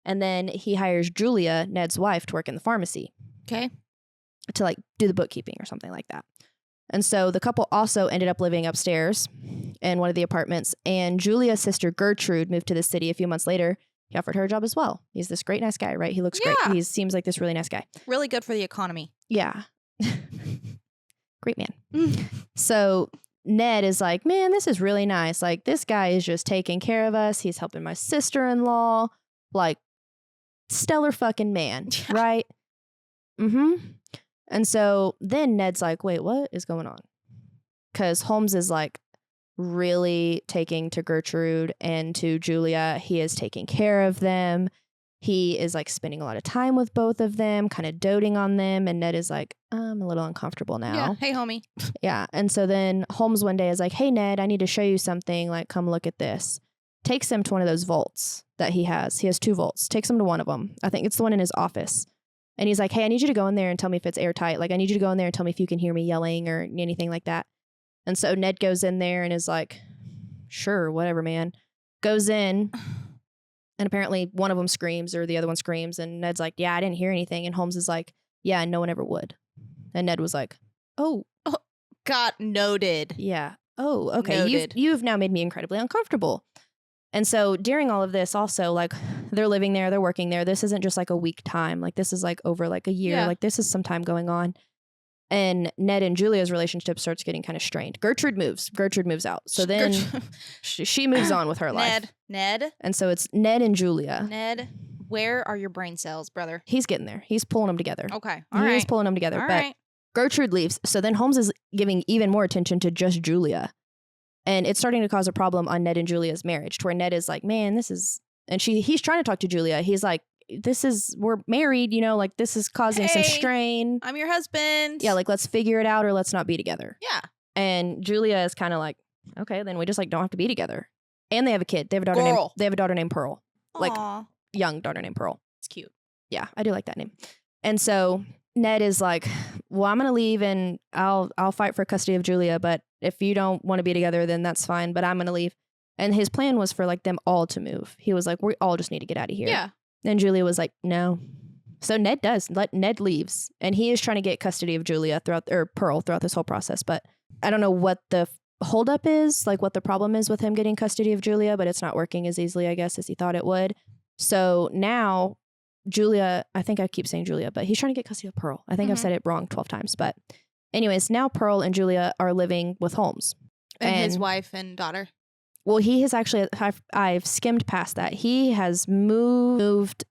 Speaker 2: And then he hires Julia, Ned's wife, to work in the pharmacy.
Speaker 1: Okay.
Speaker 2: To like do the bookkeeping or something like that. And so the couple also ended up living upstairs in one of the apartments. And Julia's sister Gertrude moved to the city a few months later. he offered her a job as well. He's this great, nice guy, right? He looks great. He seems like this really nice guy.
Speaker 1: Really good for the economy.
Speaker 2: Yeah. Great man. So Ned is like, man, this is really nice. Like, this guy is just taking care of us. He's helping my sister-in-law. Like, stellar fucking man, right? And so then Ned's like, wait, what is going on? Because Holmes is like really taking to Gertrude and to Julia. He is taking care of them. He is like spending a lot of time with both of them, kind of doting on them. And Ned is like, I'm a little uncomfortable now.
Speaker 1: Yeah. Hey, homie.
Speaker 2: Yeah. And so then Holmes one day is like, hey, Ned, I need to show you something. Like, come look at this. Takes him to one of those vaults that he has. He has 2 vaults. Takes him to one of them. I think it's the one in his office. And he's like, hey, I need you to go in there and tell me if it's airtight. Like, I need you to go in there and tell me if you can hear me yelling or anything like that. And so Ned goes in there and is like, sure, whatever, man. Goes in. And apparently one of them screams or the other one screams. And Ned's like, yeah, I didn't hear anything. And Holmes is like, yeah, no one ever would. And Ned was like, oh.
Speaker 1: Got noted.
Speaker 2: Yeah. Oh, okay.
Speaker 1: Noted.
Speaker 2: You've now made me incredibly uncomfortable. And so during all of this also, like, they're living there, they're working there. This isn't just like a week time. Like, this is like over like a year. Yeah. Like, this is some time going on. And Ned and Julia's relationship starts getting kind of strained. Gertrude moves out. So then she moves on with her life.
Speaker 1: Ned.
Speaker 2: And so it's Ned and Julia.
Speaker 1: Ned, where are your brain cells, brother?
Speaker 2: He's getting there. He's pulling them together.
Speaker 1: Okay. All right.
Speaker 2: He's pulling them together.
Speaker 1: All
Speaker 2: but
Speaker 1: right.
Speaker 2: Gertrude leaves. So then Holmes is giving even more attention to just Julia. And it's starting to cause a problem on Ned and Julia's marriage, to where Ned is like, man, this is, and he's trying to talk to Julia. He's like, we're married, like, this is causing some strain.
Speaker 1: I'm your husband.
Speaker 2: Yeah, like, let's figure it out or let's not be together.
Speaker 1: Yeah.
Speaker 2: And Julia is kind of like, okay, then we just like don't have to be together. And they have a kid. They have a daughter named Pearl.
Speaker 1: Aww.
Speaker 2: Like, young daughter named Pearl.
Speaker 1: It's cute.
Speaker 2: Yeah, I do like that name. And so Ned is like, well, I'm going to leave and I'll fight for custody of Julia, but if you don't want to be together, then that's fine, but I'm going to leave. And his plan was for like them all to move. He was like, we all just need to get out of here.
Speaker 1: Yeah.
Speaker 2: And Julia was like, no. So Ned leaves, and he is trying to get custody of Pearl throughout this whole process. But I don't know what the holdup is, like what the problem is with him getting custody of Julia, but it's not working as easily, I guess, as he thought it would. So now Julia, I think I keep saying Julia, but he's trying to get custody of Pearl. I think I've said it wrong 12 times. But anyways, now Pearl and Julia are living with Holmes.
Speaker 1: And his wife and daughter.
Speaker 2: Well, he has actually, I've skimmed past that. He has moved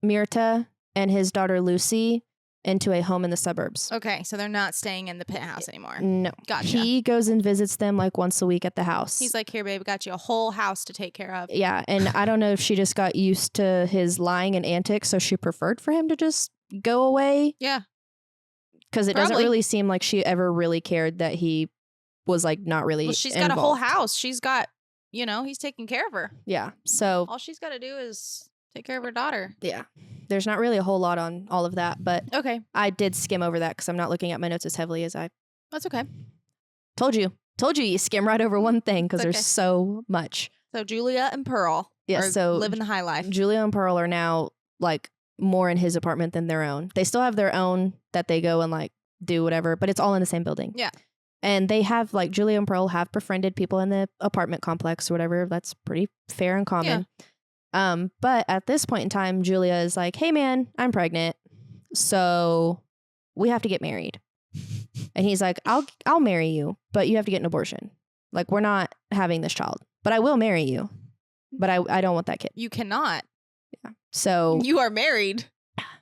Speaker 2: Myrta and his daughter Lucy into a home in the suburbs.
Speaker 1: Okay, so they're not staying in the penthouse anymore.
Speaker 2: No.
Speaker 1: Gotcha.
Speaker 2: He goes and visits them like once a week at the house.
Speaker 1: He's like, here, babe, got you a whole house to take care of.
Speaker 2: Yeah, and I don't know if she just got used to his lying and antics, so she preferred for him to just go away.
Speaker 1: Yeah.
Speaker 2: Because it doesn't really seem like she ever really cared that he was like not really
Speaker 1: she's
Speaker 2: involved.
Speaker 1: got a whole house. She's got, he's taking care of her.
Speaker 2: Yeah, so
Speaker 1: all she's got to do is take care of her daughter.
Speaker 2: Yeah. There's not really a whole lot on all of that, but
Speaker 1: okay.
Speaker 2: I did skim over that because I'm not looking at my notes as heavily as I... That's okay. Told you you skim right over one thing because there's so much.
Speaker 1: So Julia and Pearl are living the high life.
Speaker 2: Julia and Pearl are now like more in his apartment than their own. They still have their own that they go and like do whatever, but it's all in the same building.
Speaker 1: Yeah.
Speaker 2: And they have like Julia and Pearl have befriended people in the apartment complex or whatever. That's pretty fair and common. Yeah. But at this point in time, Julia is like, hey man, I'm pregnant. So we have to get married. And he's like, I'll marry you, but you have to get an abortion. Like, we're not having this child, but I will marry you. But I don't want that kid.
Speaker 1: You cannot.
Speaker 2: Yeah. So
Speaker 1: you are married.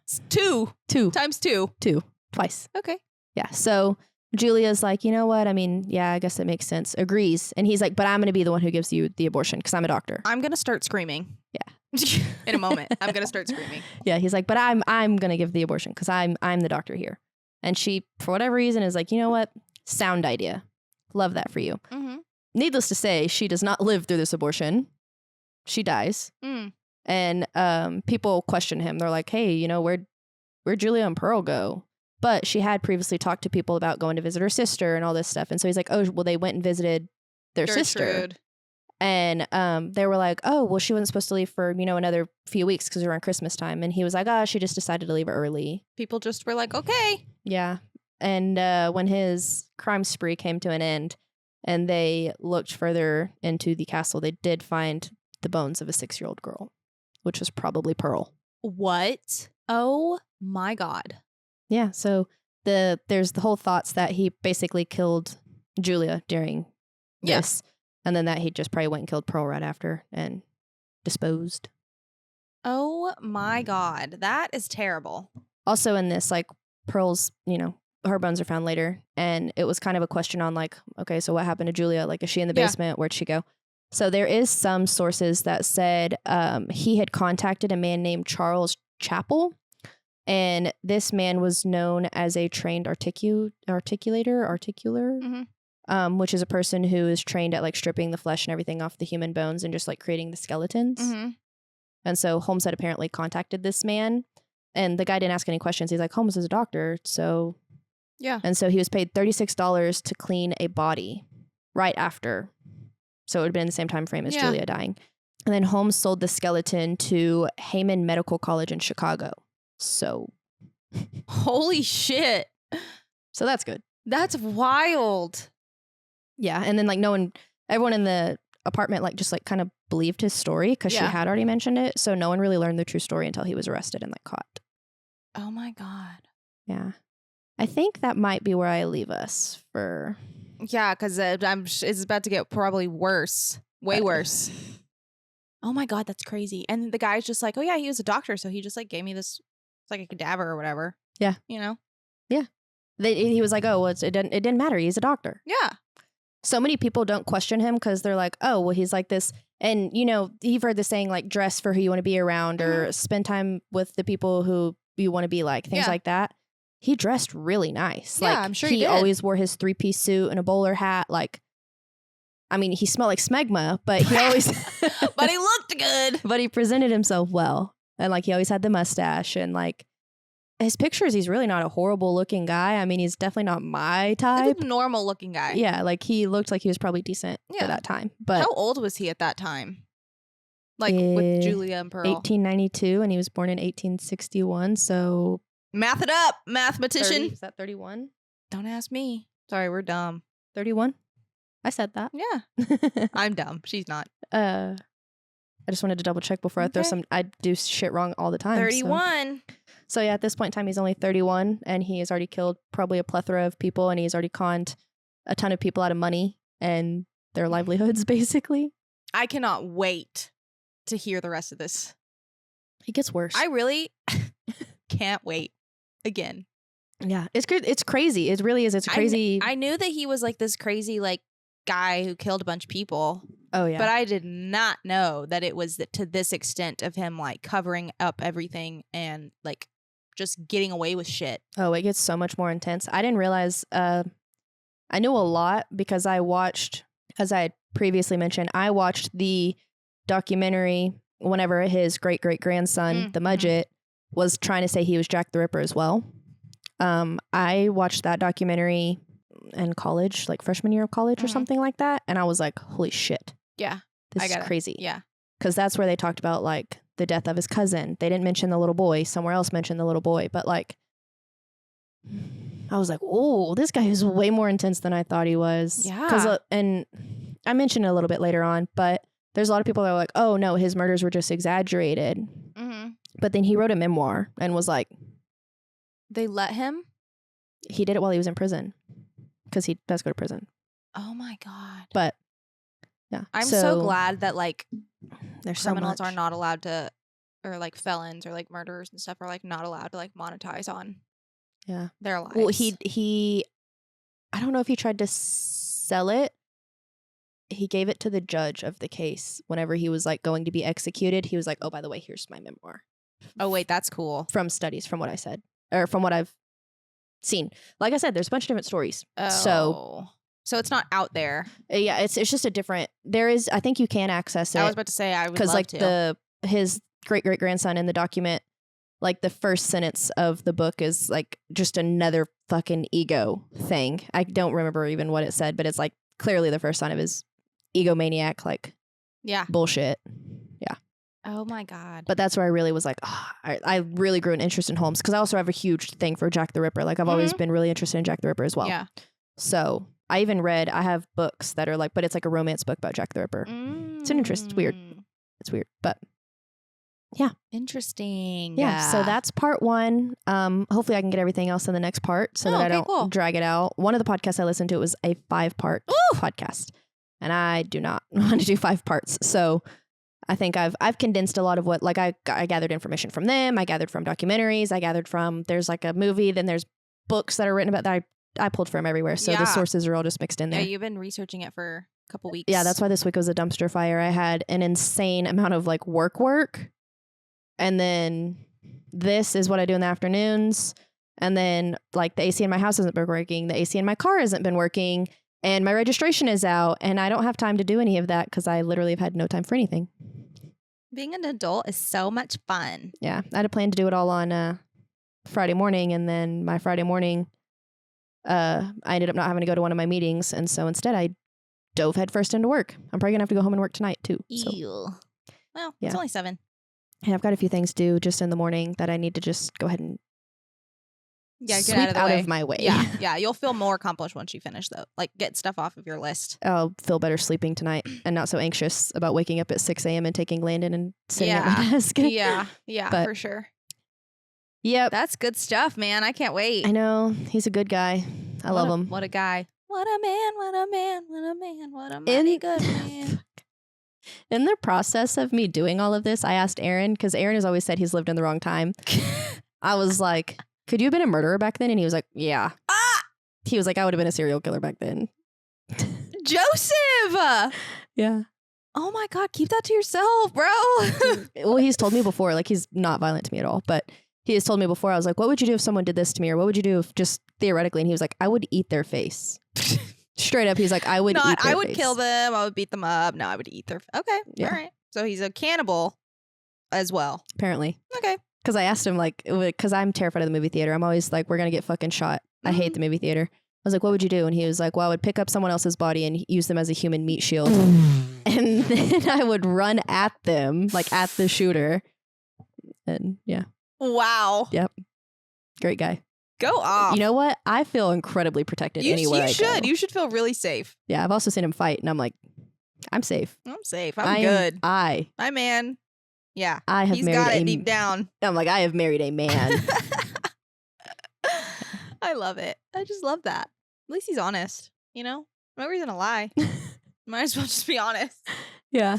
Speaker 1: It's two times two.
Speaker 2: Twice.
Speaker 1: Okay.
Speaker 2: Yeah. So Julia's like, you know what? I mean, yeah, I guess that makes sense. Agrees. And he's like, but I'm going to be the one who gives you the abortion because I'm a doctor.
Speaker 1: I'm going to start screaming.
Speaker 2: Yeah.
Speaker 1: In a moment. I'm going to start screaming.
Speaker 2: Yeah. He's like, but I'm going to give the abortion because I'm the doctor here. And she, for whatever reason, is like, you know what? Sound idea. Love that for you. Mm-hmm. Needless to say, she does not live through this abortion. She dies. Mm. And people question him. They're like, hey, where'd Julia and Pearl go? But she had previously talked to people about going to visit her sister and all this stuff. And so he's like, oh, well, they went and visited their sister. And they were like, oh, well, she wasn't supposed to leave for, another few weeks because we were on Christmas time. And he was like, she just decided to leave early.
Speaker 1: People just were like, okay.
Speaker 2: Yeah. And when his crime spree came to an end and they looked further into the castle, they did find the bones of a 6-year-old girl which was probably Pearl.
Speaker 1: What? Oh my God.
Speaker 2: Yeah, so there's the whole thoughts that he basically killed Julia during this, and then that he just probably went and killed Pearl right after and disposed.
Speaker 1: Oh my God. That is terrible.
Speaker 2: Also in this, like, Pearl's, her bones are found later, and it was kind of a question on, like, okay, so what happened to Julia? Like, is she in the basement? Where'd she go? So there is some sources that said he had contacted a man named Charles Chappell, and this man was known as a trained articular,
Speaker 1: Mm-hmm.
Speaker 2: Which is a person who is trained at, like, stripping the flesh and everything off the human bones and just, like, creating the skeletons.
Speaker 1: Mm-hmm.
Speaker 2: And so Holmes had apparently contacted this man, and the guy didn't ask any questions. He's like, Holmes is a doctor, so...
Speaker 1: Yeah.
Speaker 2: And so he was paid $36 to clean a body right after. So it would have been the same time frame as Julia dying. And then Holmes sold the skeleton to Heyman Medical College in Chicago. So...
Speaker 1: Holy shit.
Speaker 2: So that's good.
Speaker 1: That's wild.
Speaker 2: Yeah, and then, like, everyone in the apartment, like, just, like, kind of believed his story because she had already mentioned it. So no one really learned the true story until he was arrested and, like, caught.
Speaker 1: Oh my God.
Speaker 2: Yeah. I think that might be where I leave us for...
Speaker 1: Yeah, because it's about to get probably worse. Way worse. Oh my God, that's crazy. And the guy's just like, oh yeah, he was a doctor, so he just, like, gave me this, it's like a cadaver or whatever.
Speaker 2: Yeah.
Speaker 1: Yeah.
Speaker 2: He was like, oh, well, it didn't matter. He's a doctor.
Speaker 1: Yeah.
Speaker 2: So many people don't question him because they're like, oh, well, he's like this. And, you've heard the saying, like, dress for who you want to be around, or spend time with the people who you want to be like, things like that. He dressed really nice.
Speaker 1: Yeah,
Speaker 2: like,
Speaker 1: I'm sure he did.
Speaker 2: Always wore his 3-piece suit and a bowler hat. Like, I mean, he smelled like smegma, but he always...
Speaker 1: But he looked good.
Speaker 2: But he presented himself well. And, like, he always had the mustache. And, like, his pictures, he's really not a horrible looking guy. I mean, he's definitely not my type.
Speaker 1: He's a normal looking guy.
Speaker 2: Yeah, like, he looked like he was probably decent for that time. But
Speaker 1: how old was he at that time? Like, with Julia and Pearl?
Speaker 2: 1892, and he was born in 1861, so...
Speaker 1: Math it up, mathematician.
Speaker 2: 30, is that 31?
Speaker 1: Don't ask me. Sorry, we're dumb.
Speaker 2: 31? I said that.
Speaker 1: Yeah. I'm dumb. She's not.
Speaker 2: I just wanted to double check before I throw some... I do shit wrong all the time.
Speaker 1: 31.
Speaker 2: So yeah, at this point in time, he's only 31, and he has already killed probably a plethora of people, and he's already conned a ton of people out of money and their livelihoods, basically.
Speaker 1: I cannot wait to hear the rest of this.
Speaker 2: It gets worse.
Speaker 1: I really can't wait again.
Speaker 2: Yeah, it's good. It's crazy. It really is. It's crazy.
Speaker 1: I knew that he was like this crazy like guy who killed a bunch of people.
Speaker 2: Oh yeah.
Speaker 1: But I did not know that it was to this extent of him like covering up everything and like just getting away with shit.
Speaker 2: Oh, it gets so much more intense. I didn't realize. I knew a lot because I watched, as I had previously mentioned, I watched the documentary whenever his great-great-grandson, the Mudgett, was trying to say he was Jack the Ripper as well. I watched that documentary in college, like freshman year of college or something like that. And I was like, holy shit.
Speaker 1: Yeah.
Speaker 2: This is crazy.
Speaker 1: Yeah.
Speaker 2: Because that's where they talked about like the death of his cousin. They didn't mention the little boy. Somewhere else mentioned the little boy. But like, I was like, oh, this guy is way more intense than I thought he was.
Speaker 1: Yeah.
Speaker 2: And I mentioned it a little bit later on, but there's a lot of people that are like, oh no, his murders were just exaggerated.
Speaker 1: Mm-hmm.
Speaker 2: But then he wrote a memoir and was like,
Speaker 1: they let him?
Speaker 2: He did it while he was in prison because he does go to prison.
Speaker 1: Oh my God.
Speaker 2: But yeah.
Speaker 1: I'm so glad that like
Speaker 2: there's
Speaker 1: criminals are not allowed to, or like felons or like murderers and stuff are like not allowed to like monetize on their lives.
Speaker 2: Well, he I don't know if he tried to sell it. He gave it to the judge of the case whenever he was like going to be executed. He was like, oh, by the way, here's my memoir.
Speaker 1: Oh, wait, that's cool.
Speaker 2: From studies, from what I said, or from what I've seen. Like I said, there's a bunch of different stories.
Speaker 1: Oh. So it's not out there.
Speaker 2: Yeah, it's just a different, there is, I think you can access it.
Speaker 1: I was about to say, I would love
Speaker 2: like
Speaker 1: to.
Speaker 2: His great-great-grandson in the document, like the first sentence of the book is like just another fucking ego thing. I don't remember even what it said, but it's like clearly the first sign of his egomaniac, like bullshit. Yeah.
Speaker 1: Oh my God.
Speaker 2: But that's where I really was like, I really grew an interest in Holmes because I also have a huge thing for Jack the Ripper. Like I've always been really interested in Jack the Ripper as well.
Speaker 1: Yeah.
Speaker 2: So I even read, I have books that are like, but it's like a romance book about Jack the Ripper. It's an interest. It's weird. It's weird. But Yeah.
Speaker 1: Interesting.
Speaker 2: Yeah. So that's part 1. Hopefully I can get everything else in the next part so that I don't drag it out. One of the podcasts I listened to was a 5-part podcast, and I do not want to do 5 parts. So I think I've condensed a lot of what, like, I gathered information from them. I gathered from documentaries. I gathered from, there's like a movie, then there's books that are written about that I pulled from everywhere. So the sources are all just mixed in there.
Speaker 1: Yeah, you've been researching it for a couple weeks.
Speaker 2: Yeah, that's why this week was a dumpster fire. I had an insane amount of like work. And then this is what I do in the afternoons. And then like the AC in my house hasn't been working. The AC in my car hasn't been working. And my registration is out. And I don't have time to do any of that because I literally have had no time for anything.
Speaker 1: Being an adult is so much fun.
Speaker 2: Yeah. I had a plan to do it all on Friday morning. And then my Friday morning, I ended up not having to go to one of my meetings. And so instead I dove headfirst into work. I'm probably going to have to go home and work tonight too. So.
Speaker 1: Well, it's only 7.
Speaker 2: Yeah, I've got a few things to do just in the morning that I need to just go ahead and
Speaker 1: get
Speaker 2: out of my way.
Speaker 1: Yeah. You'll feel more accomplished once you finish, though. Like, get stuff off of your list.
Speaker 2: I'll feel better sleeping tonight and not so anxious about waking up at 6 a.m. and taking Landon and sitting at my desk.
Speaker 1: Yeah,
Speaker 2: but,
Speaker 1: for sure.
Speaker 2: Yep.
Speaker 1: That's good stuff, man. I can't wait.
Speaker 2: I know. He's a good guy. I love him.
Speaker 1: What a guy. What a man, what a man, what a man, what a mighty good man.
Speaker 2: In the process of me doing all of this, I asked Aaron, because Aaron has always said he's lived in the wrong time. I was like, could you have been a murderer back then? And he was like, yeah. He was like, I would have been a serial killer back then.
Speaker 1: Joseph!
Speaker 2: Yeah.
Speaker 1: Oh my God, keep that to yourself, bro.
Speaker 2: Well, he's told me before, like, he's not violent to me at all, but he has told me before, I was like, what would you do if someone did this to me? Or what would you do if, just theoretically? And he was like, I would eat their face. Straight up, he's like, I would eat their
Speaker 1: I would
Speaker 2: face.
Speaker 1: kill them. I would beat them up. No, I would eat their... Okay,
Speaker 2: yeah.
Speaker 1: All right. So he's a cannibal as well.
Speaker 2: Apparently.
Speaker 1: Okay.
Speaker 2: Because I asked him, like, because I'm terrified of the movie theater. I'm always like, we're going to get fucking shot. I hate the movie theater. I was like, what would you do? And he was like, well, I would pick up someone else's body and use them as a human meat shield. And then I would run at them, like at the shooter. And yeah.
Speaker 1: Wow.
Speaker 2: Yep. Great guy.
Speaker 1: Go off.
Speaker 2: You know what? I feel incredibly protected anywhere I go.
Speaker 1: You should feel really safe.
Speaker 2: Yeah, I've also seen him fight, and I'm like, I'm safe.
Speaker 1: I'm safe. I'm good. My man. Yeah.
Speaker 2: He's
Speaker 1: got it deep down.
Speaker 2: I'm like, I have married a man.
Speaker 1: I love it. I just love that. At least he's honest. You know? No reason to lie. Might as well just be honest.
Speaker 2: Yeah.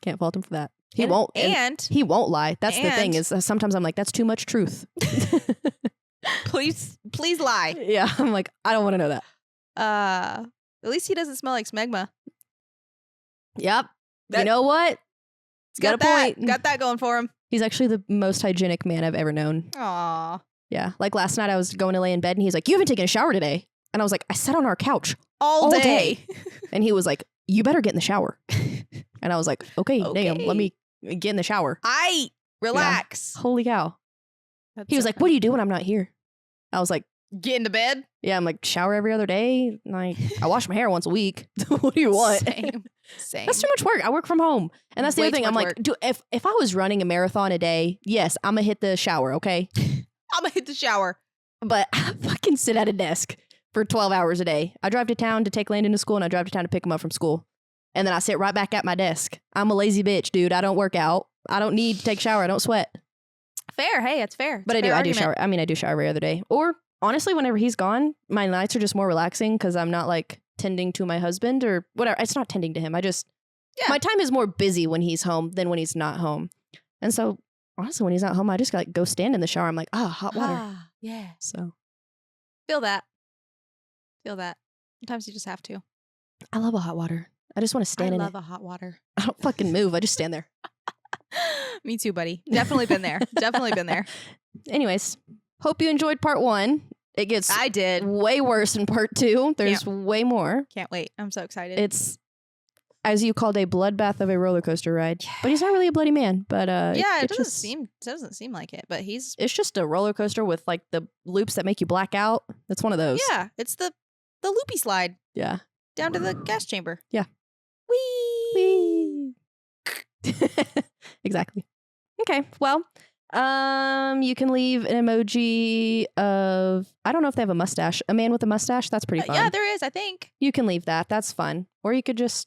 Speaker 2: Can't fault him for that. He won't. And he won't lie. That's the thing is sometimes I'm like, that's too much truth.
Speaker 1: Please lie.
Speaker 2: Yeah. I'm like, I don't want to know that.
Speaker 1: At least he doesn't smell like smegma.
Speaker 2: Yep. You know what?
Speaker 1: It's got a point. Got that going for him.
Speaker 2: He's actually the most hygienic man I've ever known.
Speaker 1: Aw.
Speaker 2: Yeah. Like last night I was going to lay in bed and he's like, you haven't taken a shower today. And I was like, I sat on our couch all day. And he was like, you better get in the shower. And I was like, okay, damn, let me get in the shower.
Speaker 1: Relax.
Speaker 2: Yeah. Holy cow. He was like, what do you do when I'm not here? I was like,
Speaker 1: get into bed.
Speaker 2: Yeah, I'm like, shower every other day. Like, I wash my hair once a week. What do you want?
Speaker 1: Same.
Speaker 2: That's too much work. I work from home. And that's the other thing. I'm like, dude, if I was running a marathon a day, yes, I'm going to hit the shower, okay?
Speaker 1: I'm going to hit the shower.
Speaker 2: But I fucking sit at a desk for 12 hours a day. I drive to town to take Landon to school, and I drive to town to pick him up from school. And then I sit right back at my desk. I'm a lazy bitch, dude. I don't work out. I don't need to take a shower. I don't sweat.
Speaker 1: Fair. Hey, it's fair.
Speaker 2: But I do shower. I mean, I do shower every other day. Or honestly, whenever he's gone, my nights are just more relaxing because I'm not like tending to my husband or whatever. It's not tending to him. My time is more busy when he's home than when he's not home. And so honestly, when he's not home, I just like go stand in the shower. I'm like, hot water.
Speaker 1: Yeah.
Speaker 2: So
Speaker 1: feel that. Sometimes you just have to.
Speaker 2: I love a hot water. I just want to stand in it.
Speaker 1: I love a hot water.
Speaker 2: I don't fucking move. I just stand there.
Speaker 1: Me too, buddy. Definitely been there. Definitely been there.
Speaker 2: Anyways, hope you enjoyed part 1. It gets way worse in part 2. There's way more.
Speaker 1: Can't wait. I'm so excited.
Speaker 2: It's, as you called, a bloodbath of a roller coaster ride. Yeah. But he's not really a bloody man. But
Speaker 1: it doesn't seem like it. But it's
Speaker 2: just a roller coaster with like the loops that make you black out. That's one of those.
Speaker 1: Yeah, it's the loopy slide.
Speaker 2: Yeah.
Speaker 1: Down to the gas chamber.
Speaker 2: Yeah.
Speaker 1: Whee!
Speaker 2: Exactly. Okay. Well, you can leave an emoji of, I don't know if they have a mustache. A man with a mustache. That's pretty fun.
Speaker 1: Yeah, there is, I think.
Speaker 2: You can leave that. That's fun. Or you could just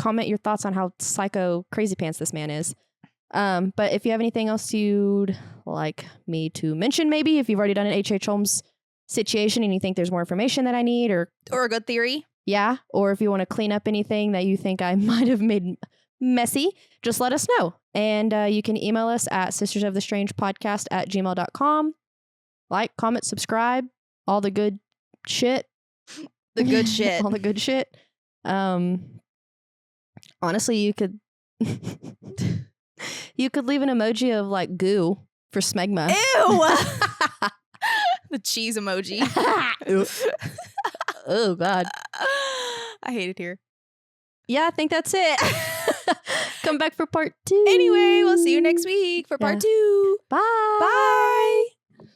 Speaker 2: comment your thoughts on how psycho crazy pants this man is. But if you have anything else you'd like me to mention, maybe if you've already done an H.H. Holmes situation and you think there's more information that I need, or
Speaker 1: a good theory.
Speaker 2: Yeah. Or if you want to clean up anything that you think I might have made messy, just let us know. And you can email us at sistersofthestrangepodcast@gmail.com. Like, comment, subscribe, all the good shit.
Speaker 1: The good shit.
Speaker 2: All the good shit. Honestly, you could leave an emoji of like goo for smegma.
Speaker 1: Ew. The cheese emoji.
Speaker 2: Oh God.
Speaker 1: I hate it here.
Speaker 2: Yeah, I think that's it. Come back for part 2.
Speaker 1: Anyway, we'll see you next week for part 2.
Speaker 2: Bye.
Speaker 1: Bye.